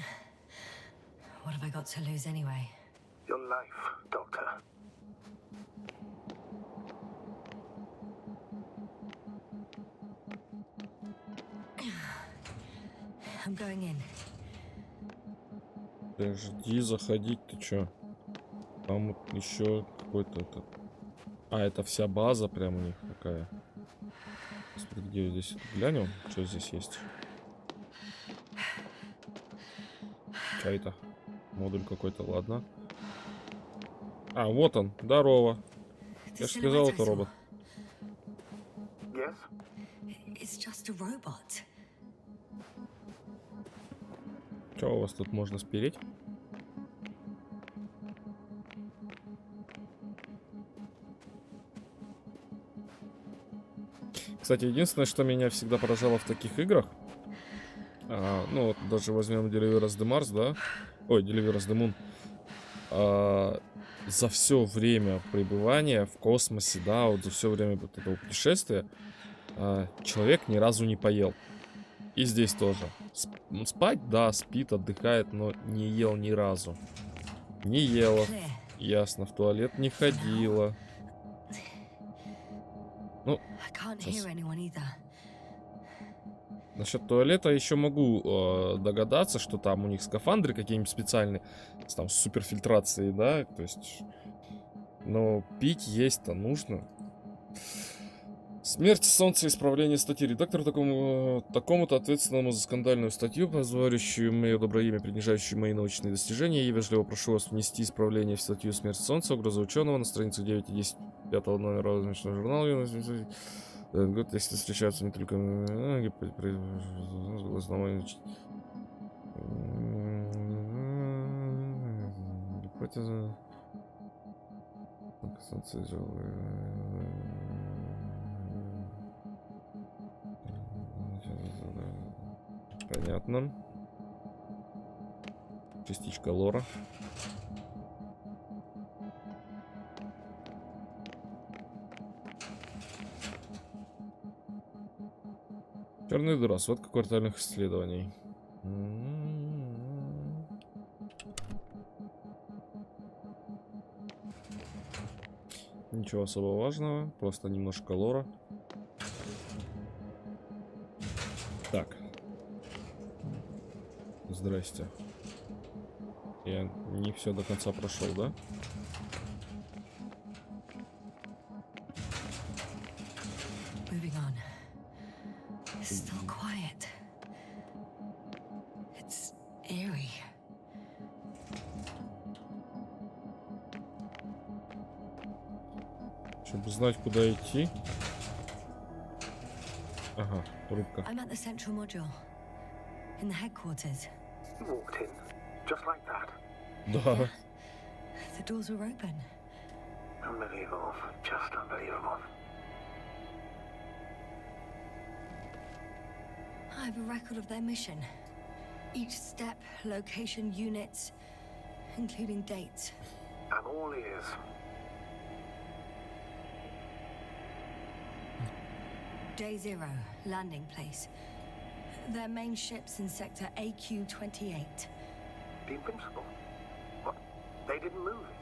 What have I got to lose anyway? Your life, Doctor. I'm going in. Подожди, заходить, ты чё? Там вот еще какой-то этот... А, это вся база прям у них такая. Господи, где здесь? Глянем, что здесь есть. Чё это? Модуль какой-то, ладно. А, вот он, здорово. Я же сказал, это робот. Yes? It's just a robot. Что у вас тут можно спереть? Кстати, единственное, что меня всегда поражало в таких играх, ну вот даже возьмем Deliverance the Mars, да? Ой, Deliverance the Moon. За все время пребывания в космосе, да, вот за все время вот этого путешествия, человек ни разу не поел. И здесь тоже. Спать, да, спит, отдыхает, но не ел ни разу. Не ела. Ясно, в туалет не ходила. Ну, сейчас. Насчет туалета еще могу догадаться, что там у них скафандры какие-нибудь специальные, там с суперфильтрацией, да, то есть. Но пить есть-то нужно. Смерть солнца, исправление статьи. Редактор такому-то ответственному за скандальную статью, позорящую мое доброе имя, принижающую мои научные достижения, я вежливо прошу вас внести исправление в статью «Смерть солнца», угроза ученого на странице 9 и 10 5 номера научного журнала. Если встречаются не только гипотеза. Понятно. Частичка лора. Черная дыра, сводка квартальных исследований. Ничего особо важного, просто немножко лора. Так. Здрасте. Я не все до конца прошел, да? Чтобы знать, куда идти. Ага, рубка. I'm at the central module, in the headquarters. You walked in, just like that. Да. The doors were open. Unbelievable, just unbelievable. I have a record of their mission. Each step, location, units, including dates. I'm all ears. Day 0, landing place. Their main ship's in sector AQ-28. The Invincible? What? They didn't move it?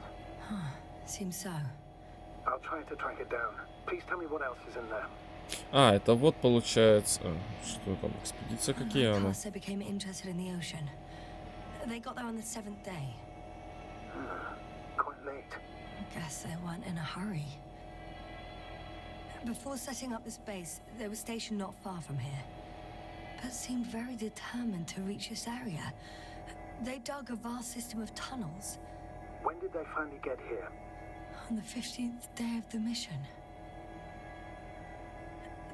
Seems so. I'll try to track it down. Please tell me what else is in there. А, это вот получается, что там, экспедиция какие она? Also became interested in the ocean. They got there on the 7th day. Quite late. Guess they weren't in a hurry. Before setting up this base, they were stationed not far from here, but seemed very determined to reach this area. They dug a vast system of tunnels. When did they finally get here? On the 15th day of the mission.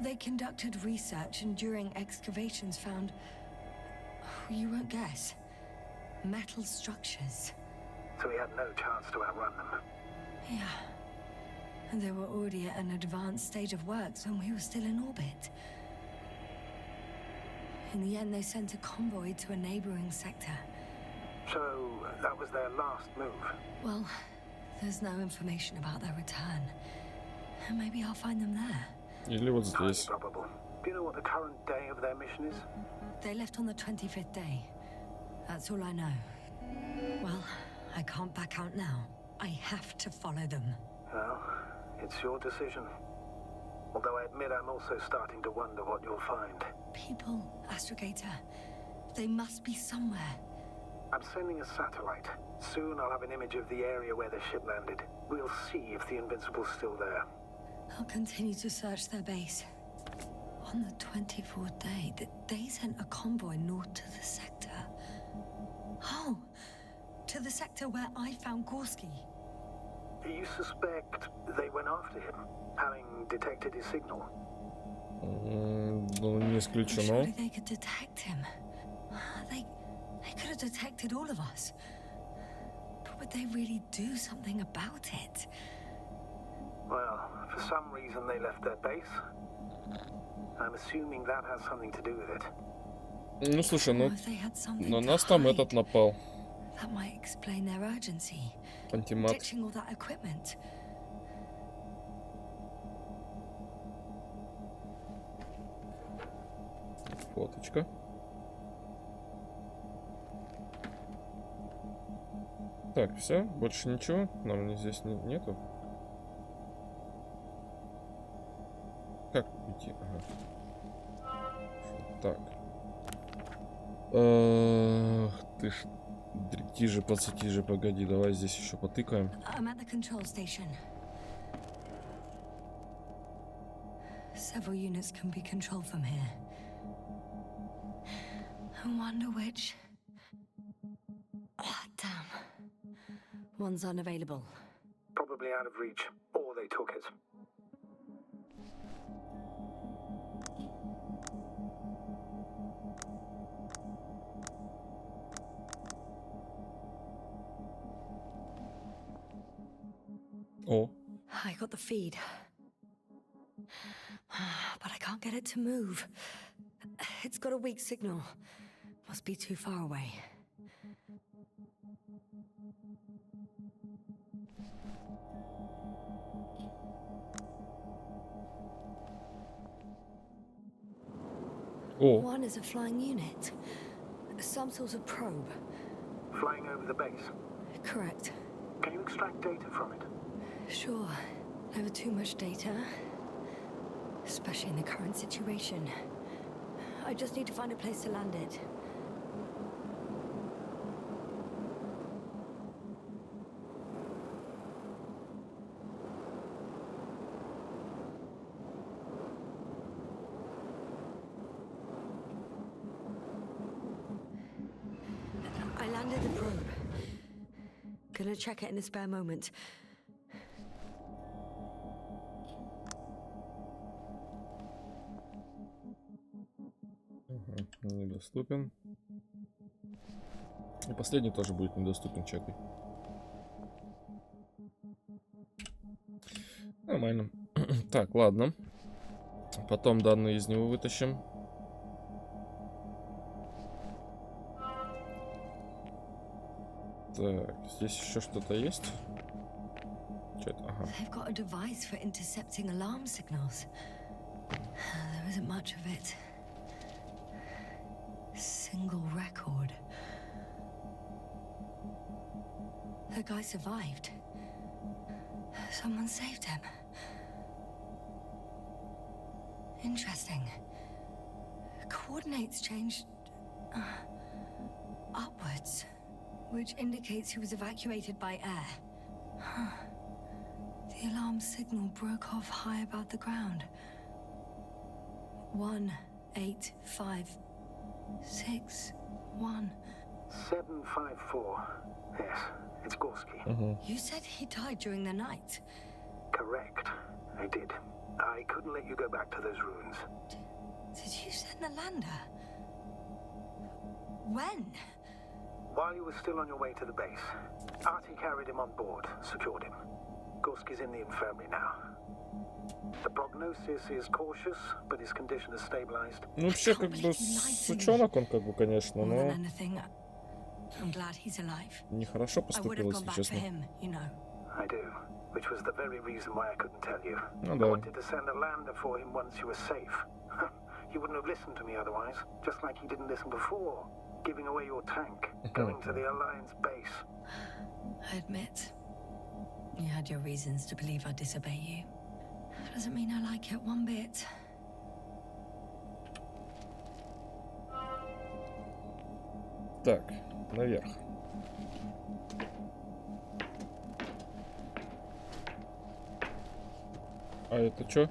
They conducted research and during excavations found, you won't guess, metal structures. So we had no chance to outrun them. Yeah. And they were already at an advanced stage of works when we were still in orbit. In the end, they sent a convoy to a neighboring sector. So that was their last move? Well, there's no information about their return. Maybe I'll find them there. Или вот здесь. Probable. Do you know what the current day of their mission is? They left on the 25th day. That's all I know. Well, I can't back out now. I have to follow them. Well, it's your decision. Although I admit I'm also starting to wonder what you'll find. People, Astrogator. They must be somewhere. I'm sending a satellite. Soon I'll have an image of the area where the ship landed. We'll see if the Invincible's still there. I'll continue to search their base. On the 24th day, they sent a convoy north to the sector. Oh, to the sector where I found Gorski. You suspect they went after him, having detected his signal? Ну, не исключено. Surely they could detect him. They could have detected all of us. But would they really do something about it? Well, for some reason they left their base. I'm assuming that has something to do with it. Ну, слушай, ну, Or if they had something на to нас там hide. этот напал. That might explain their urgency. Антимат. Ditching all that equipment. Фоточка. Так, все, больше ничего. Нам здесь нету. Как уйти? Ага. Так. Ах ты ж. Тише, погоди, давай здесь еще потыкаем. I'm at the control station. Several units can be controlled from here. I wonder which. Ah, damn. One's unavailable. Probably out of reach, or they took it. О, I got the feed. But I can't get it to move. It's got a weak signal. Must be too far away. о, One is a flying unit. Some sort of probe. Flying over the base. Correct. Can you extract data from it? Sure. Never too much data. Especially in the current situation. I just need to find a place to land it. I landed the probe. Gonna check it in a spare moment. недоступен. И последний тоже будет недоступен, чекай. Нормально. Так, ладно. Потом данные из него вытащим. Так, здесь еще что-то есть? Что это? Ага. They've got a device for intercepting alarm signals. There isn't much of it. Single record. The guy survived. Someone saved him. Interesting. Coordinates changed upwards, which indicates he was evacuated by air. Huh. The alarm signal broke off high above the ground. 18561. 754. Yes, it's Gorski. You said he died during the night. Correct. I did. I couldn't let you go back to those ruins. Did you send the lander? When? While you were still on your way to the base, Artie carried him on board, secured him. Gorski's in the infirmary now. The prognosis is cautious, but his condition has stabilized. Ну, вообще, как бы, сучонок он, как бы, конечно, More но than anything, I'm glad he's alive. нехорошо I would have поступил, gone если back for честно. him, you know. I do, which was the very reason why I couldn't tell you. Ну I да. wanted to send a lander for him once you were safe. He wouldn't have listened to me otherwise, just like he didn't listen before. giving away your tank, going to the Alliance base. I admit, you had your reasons to believe I'd disobey you. Doesn't mean I like it one bit. Так, наверх. А это чё?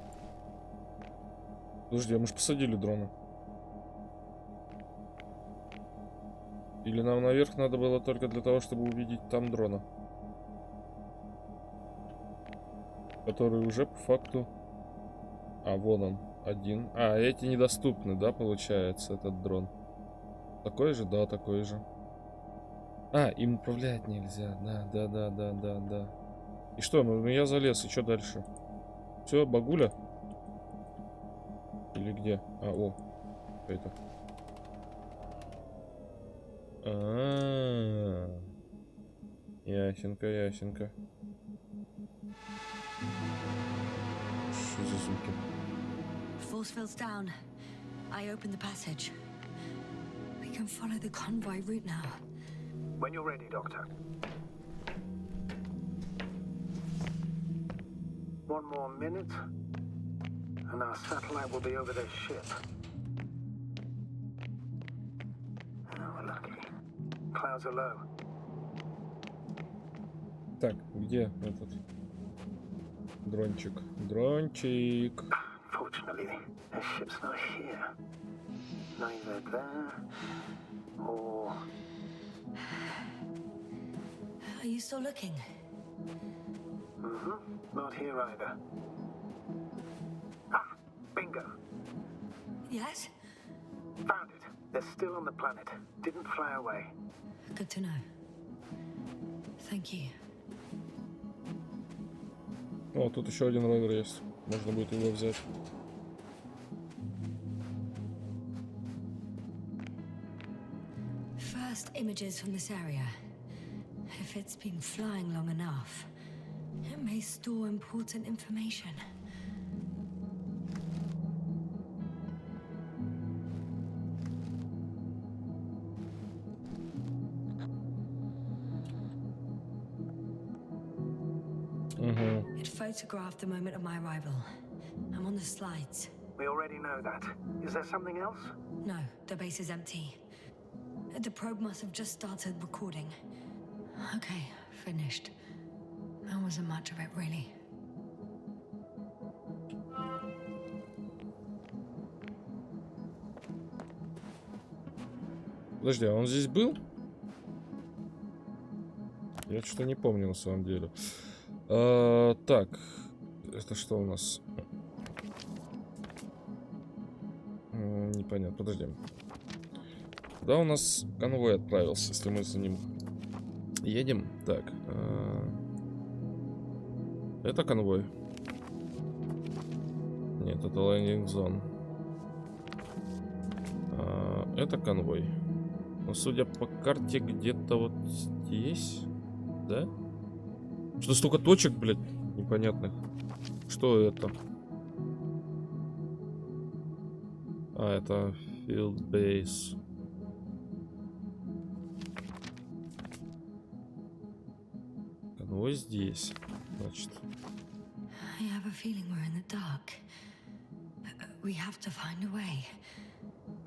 Подожди, а мы же посадили дрона. Или нам наверх надо было только для того, чтобы увидеть там дрона? Который уже по факту... А, вон он, один. А, эти недоступны, да, получается, этот дрон? Такой же? Да, такой же. А, им управлять нельзя. Да. И что, ну я залез, и что дальше? Все, багуля? Или где? А, о, это. Ясенька. Что за звуки? Force field's down. I opened the passage. We can follow the convoy route now. When you're ready, Doctor. One more minute, and our satellite will be over this ship. Oh, we're lucky. Clouds are low. Так, где этот дрончик? Дрончик. Fortunately, the ship's not here. Neither there or... Are you still looking? Not here either. Ah, bingo. Yes? Found it. They're still on the planet. Didn't fly away. Good to know. Thank you. О, тут еще один ровер есть. Можно будет его взять. First images from this area. If it's been flying long enough, it may store important information. It photographed the moment of my arrival. I'm on the slides. We already know that. Is there something else? No, the base is empty. The probe must have just started recording. Okay, finished. That wasn't much of it, really. Подожди, а он здесь был? Я что-то не помню на самом деле. Так, это что у нас? Непонятно, подожди. Куда у нас конвой отправился, если мы за ним едем? Так, это конвой? Нет, это лендинг зон. Это конвой. Но судя по карте, где-то вот здесь, да? Что столько точек, блядь, непонятных. Что это? А, это field base. Конвой здесь, значит. I have a feeling we're in the dark. We have to find a way.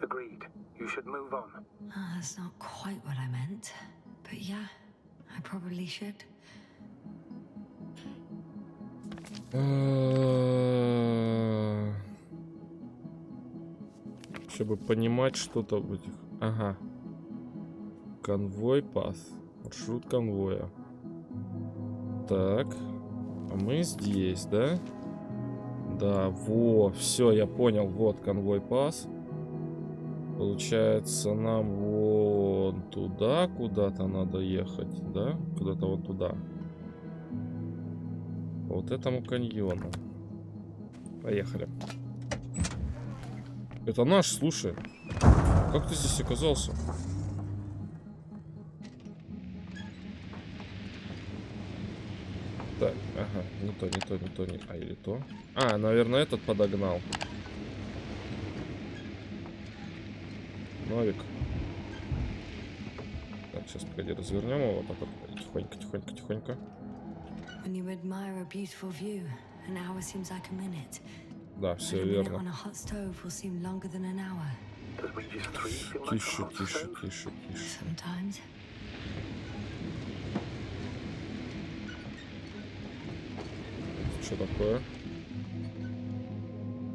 Agreed. You should move on. That's not quite what I meant. But yeah, I probably should. Чтобы понимать что-то в этих... Ага. Конвой пас. Маршрут конвоя. Так. А мы здесь, да? Да, во. Все, я понял. Вот конвой пас. Получается, нам вон туда куда-то надо ехать, да? Куда-то вот туда. По вот этому каньону. Поехали. Это наш, слушай. Как ты здесь оказался? Так, ага, не то. А, или то. А, наверное, этот подогнал. Новик. Так, сейчас, погоди, развернем его. Вот так вот. Тихонько, тихонько, тихонько. Да, все верно. Тише, тише, тише, тише. Что такое?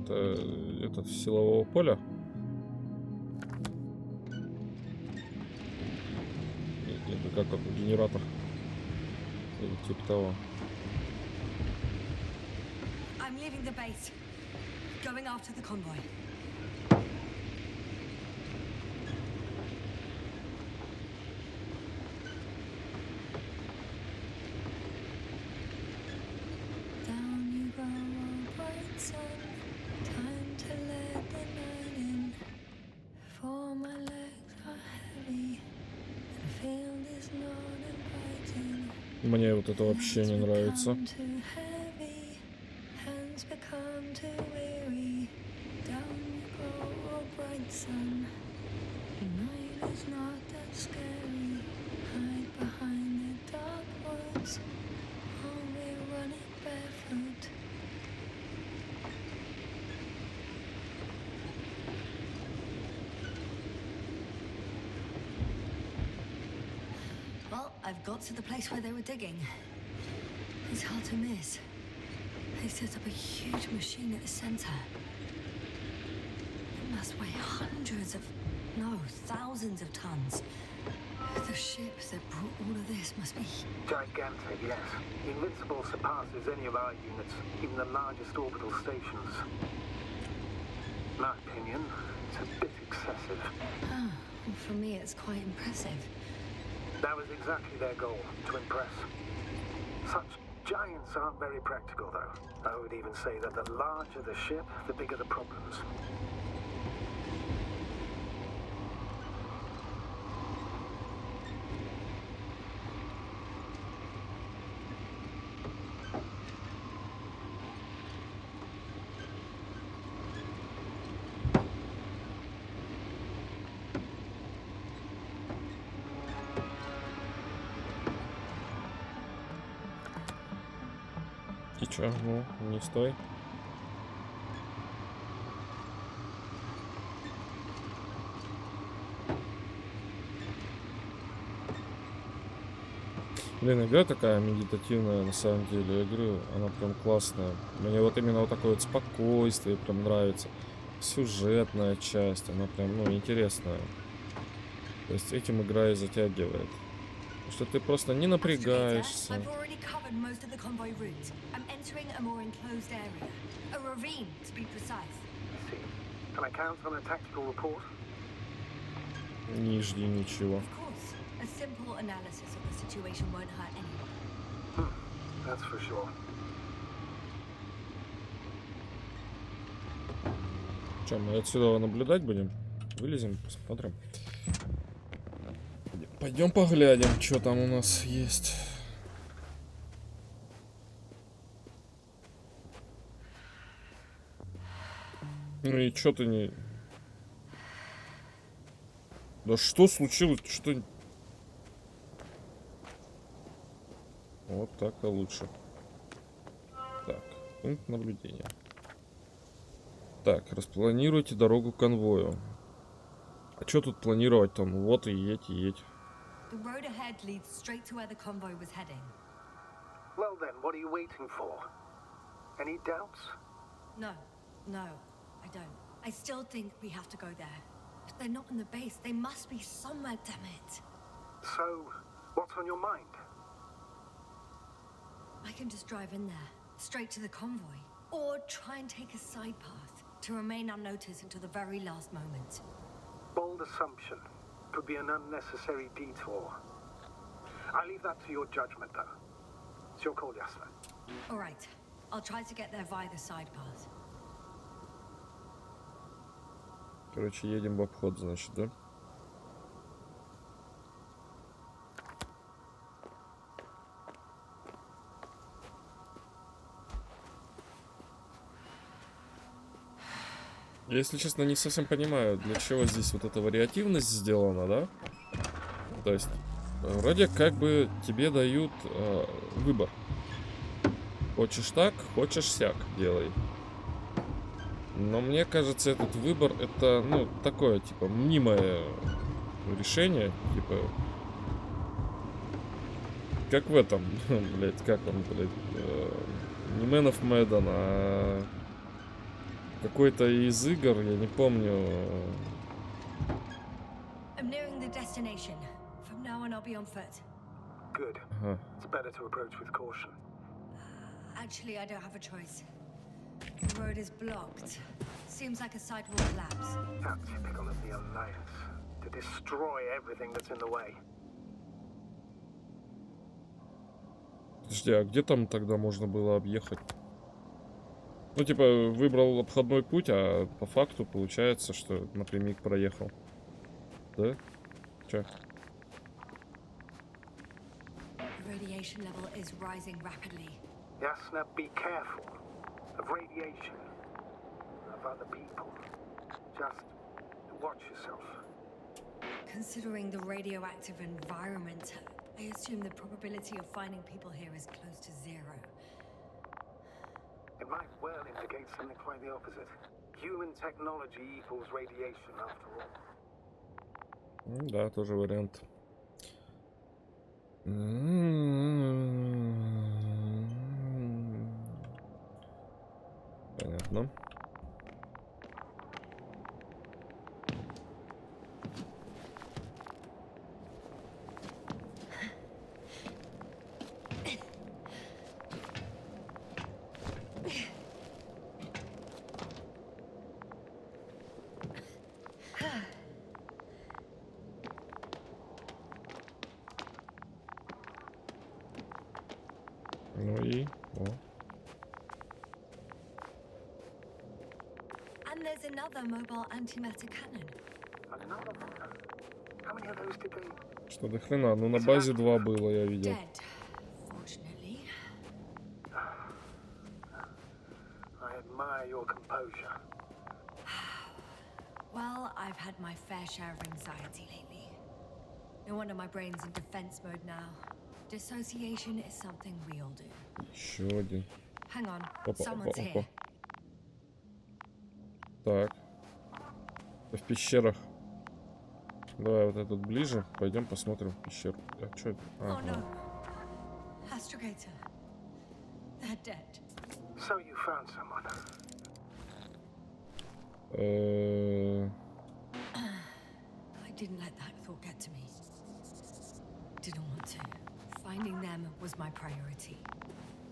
Это силового поля? Это как генератор? Или типа того. I'm leaving the base, going after the convoy. Down you go, bright sun. Time to let the night in. For my legs are heavy, and the field is not inviting. Мне вот это вообще не нравится. Well, I've got to the place where they were digging. It's hard to miss. They set up a huge machine at the center. It must weigh hundreds of, no, thousands of tons. The ship that brought all of this must be Gigantic, yes. Invincible surpasses any of our units, even the largest orbital stations. In my opinion, it's a bit excessive. Oh, well, for me it's quite impressive. That was exactly their goal, to impress. Such giants aren't very practical, though. I would even say that the larger the ship, the bigger the problems. И чё? Ну, не стой. Блин, игра такая медитативная, на самом деле. Я говорю, она прям классная. Мне вот именно вот такое вот спокойствие прям нравится. Сюжетная часть, она прям, ну, интересная. То есть этим игра и затягивает. Потому что ты просто не напрягаешься. Не жди ничего. Что, мы отсюда наблюдать будем? Вылезем, посмотрим. Пойдем поглядим, что там у нас есть. Ну и что ты не... Да что случилось? Что... Вот так-то лучше. Так, пункт наблюдения. Так, распланируйте дорогу к конвою. А что тут планировать там? Вот и едь, и едь. The road ahead leads straight to where the convoy was heading. Well then, what are you waiting for? Any doubts? No, I don't. I still think we have to go there. If they're not in the base, they must be somewhere, damn it. So, what's on your mind? I can just drive in there, straight to the convoy. Or try and take a side path to remain unnoticed until the very last moment. Bold assumption. Could be an unnecessary detour. I leave that to your judgment, though. It's your call, Yasna. All right. I'll try to get there via the side path. Короче, едем в обход, значит, да? Я, если честно, не совсем понимаю, для чего здесь вот эта вариативность сделана, да? То есть Вроде как бы тебе дают выбор. Хочешь так, хочешь сяк, делай. Но мне кажется, этот выбор это, ну, такое, типа, мнимое решение, типа, как в этом, блять, как он, блять, не Man of Medan, а какой-то из игр, я не помню. I'm nearing the destination. From now on, I'll be on foot. Good. Ага. It's better to approach with caution. Actually, I don't have a choice. The road is blocked. Seems like a sidewalk collapse. How typical of the Alliance. To destroy everything that's in the way. Подожди, а где там тогда можно было объехать? Ну, типа, выбрал обходной путь, а по факту получается, что напрямик проехал. Да? Чё? The radiation level is rising rapidly. Yasna, be careful of radiation, of other people. Just watch yourself. Considering the radioactive environment, I assume the probability of finding people here is close to zero. It might well indicate something quite the opposite. Human technology equals radiation after all. Да, тоже вариант. Понятно. Ну и... О. And there's another mobile antimatter cannon. Another one. How many of those did they? Что до хрена? Ну на базе 2 было, я видел. Dead, fortunately. I admire your composure. Well, I've had my fair share of anxiety lately. No wonder my brain's in defense mode now. Dissociation is something we all do. Еще один. Hang on, Опа, someone's опа, here. опа. Так. В пещерах. Давай вот этот ближе. Пойдем посмотрим в пещеру. А что это? Oh Ага. no. Astrogator. They're dead. So you found someone. I didn't let that thought get to me. Didn't want to. Finding them was my priority.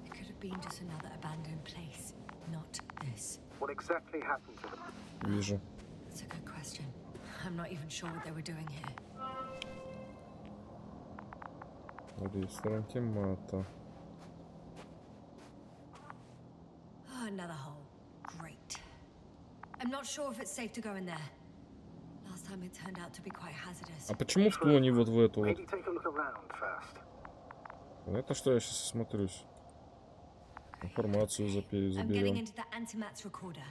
It could have been just another abandoned place, not this. What exactly happened to them? Вижу. That's a good question. I'm not even sure what they were doing here. Ресторан Темата. Oh, another hole. Great. I'm not sure if it's safe to go in there. Last time it turned out to be quite hazardous. А почему вклони вот в эту вот? Maybe take a look around first. Это что я сейчас осмотрюсь? Информацию I'm getting заберем. into the antimat's recorder.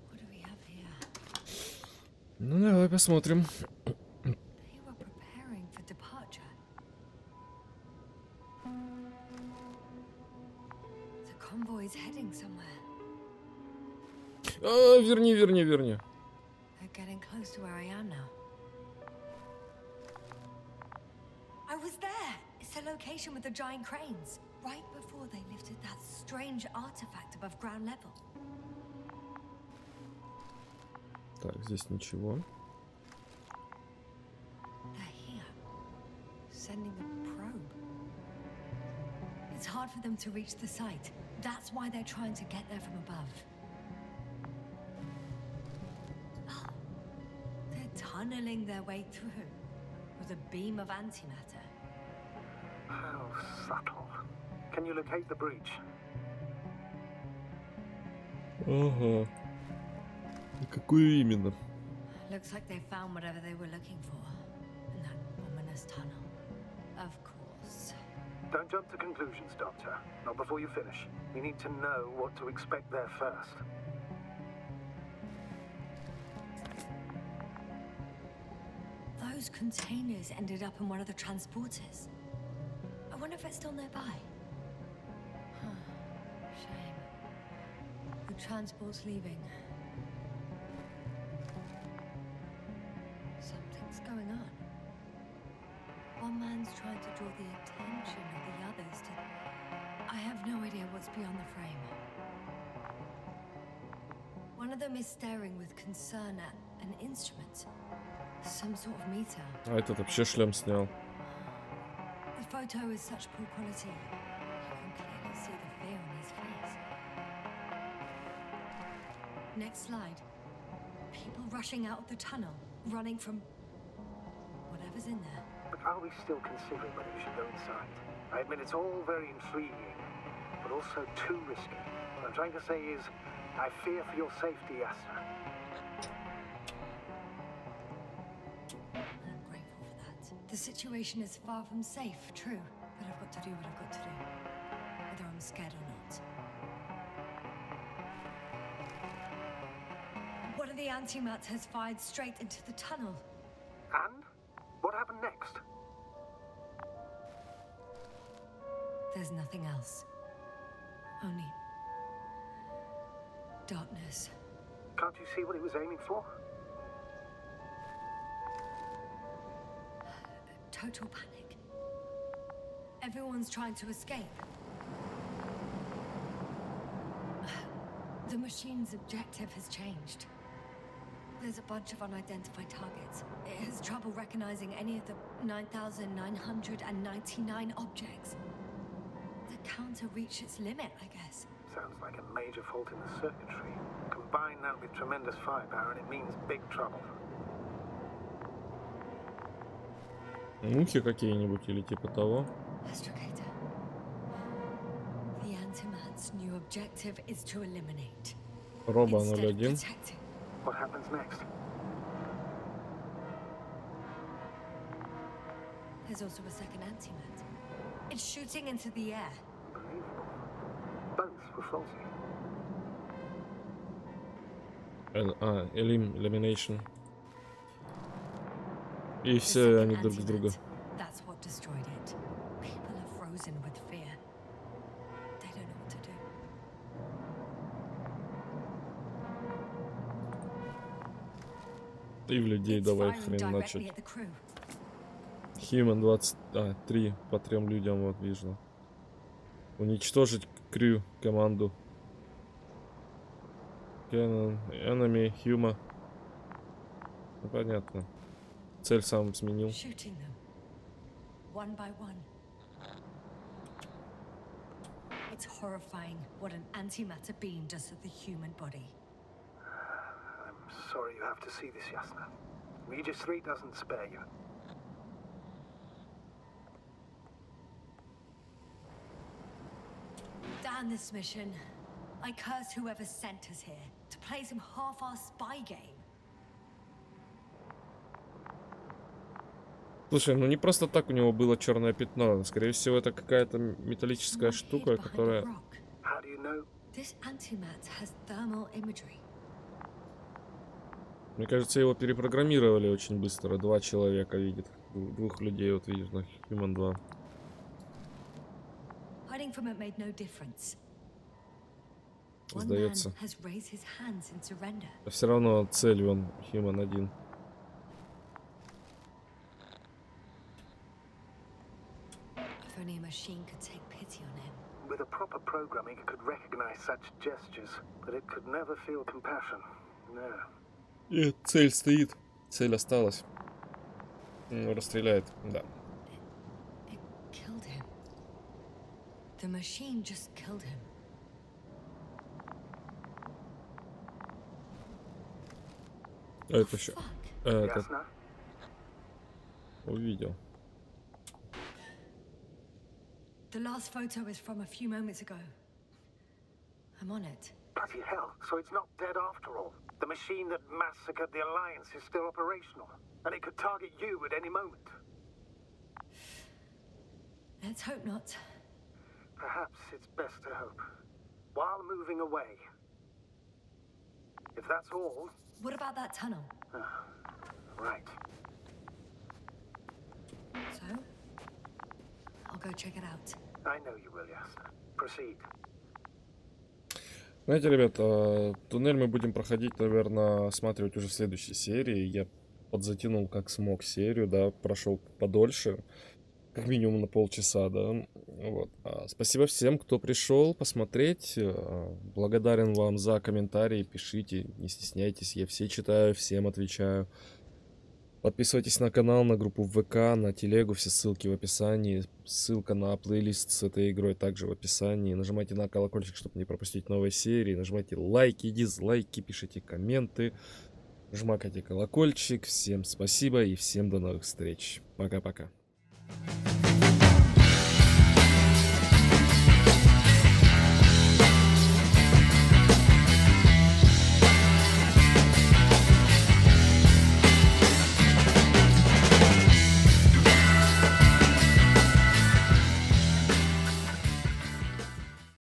What do we have here? Ну давай посмотрим. They were preparing for departure. The convoy is heading somewhere. А, верни. They're getting close to where I am now. I was there! It's the location with the giant cranes. Right before they lifted that strange artifact above ground level. Так, здесь ничего. They're here. Sending a probe. It's hard for them to reach the site. That's why they're trying to get there from above. Oh, they're tunneling their way through with a beam of antimatter. How subtle. Can you locate the breach? Ага. И какую именно? Looks like they found whatever they were looking for in that ominous tunnel. Of course. Don't jump to conclusions, Doctor. Not before you finish. We need to know what to expect there first. Those containers ended up in one of the transporters. I wonder if it's still nearby. Huh. Shame. The transport's leaving. Something's going on. One man's trying to draw the attention of the others to... I have no idea what's beyond the frame. One of them is staring with concern at an instrument. Some sort of meter. А этот вообще шлем снял. The photo is such poor quality. You can clearly see the fear on his face. Next slide. People rushing out of the tunnel, running from whatever's in there. But are we still considering whether we should go inside? I admit it's all very intriguing, but also too risky. What I'm trying to say is, I fear for your safety, Yasna. I'm grateful for that. The situation is far from safe, true, but I've got to do what I've got to do, whether I'm scared or not. One of the antimats has fired straight into the tunnel. And? What happened next? There's nothing else. Only darkness. Can't you see what it was aiming for? Total panic. Everyone's trying to escape. The machine's objective has changed. There's a bunch of unidentified targets. It has trouble recognizing any of the 9,999 objects. The counter reached its limit, I guess. Sounds like a major fault in the circuitry. Combine that with tremendous firepower and it means big trouble. Мухи какие-нибудь или типа того. Astrogator. The antimat's new objective is to eliminate. Роба instead of 01. protecting. What happens next? There's also a second antimat. It's shooting into the air. Unbelievable. Both were faulty. Elimination. И The все second они друг с друга. antimat, that's what destroyed it. People are frozen with fear. They don't know what to do. И в людей It's давай firing хрен directly начать. at the crew. Human 23 по 3 людям вот вижу. Уничтожить крю, команду. Canon, enemy, human. Ну, понятно. Цель сам сменил. Shooting them. One by one. It's horrifying what an antimatter beam does to the human body. I'm sorry you have to see this, Yasna. Regis 3 doesn't spare you. Damn this mission. I curse whoever sent us here to play some half-assed spy game. Слушай, ну не просто так у него было черное пятно. Скорее всего, это какая-то металлическая Someone hid штука, behind a которая... rock. How do you know? This antimat has thermal imagery. Мне кажется, его перепрограммировали очень быстро. 2 человека видит. 2 людей вот видишь на Human 2. Hiding from it made no difference. One man Сдается. has raised his hands in surrender. А все равно цель вон Human 1. If only a machine could take pity on him. With a proper programming, it could recognize such gestures, but it could never feel compassion. No. И цель стоит. Цель осталась. Ну, расстреляет, да. It killed him. The machine just killed him. Это еще. Fuck. Этот Yasna? увидел. The last photo is from a few moments ago. I'm on it. Bloody hell, so it's not dead after all. The machine that massacred the Alliance is still operational, and it could target you at any moment. Let's Let's hope not. Perhaps it's best to hope. While moving away. If that's all, What about that tunnel? right. So, I'll go check it out. I know you will, Yasna. Proceed. Знаете, ребята, туннель мы будем проходить, наверное, осматривать уже в следующей серии. Я подзатянул как смог серию, да, прошел подольше, как минимум на полчаса, да. Вот. Спасибо всем, кто пришел посмотреть. Благодарен вам за комментарии, пишите, не стесняйтесь, я все читаю, всем отвечаю. Подписывайтесь на канал, на группу в ВК, на телегу, все ссылки в описании. Ссылка на плейлист с этой игрой также в описании. Нажимайте на колокольчик, чтобы не пропустить новые серии. Нажимайте лайки, дизлайки, пишите комменты. Жмакайте колокольчик. Всем спасибо и всем до новых встреч. Пока-пока.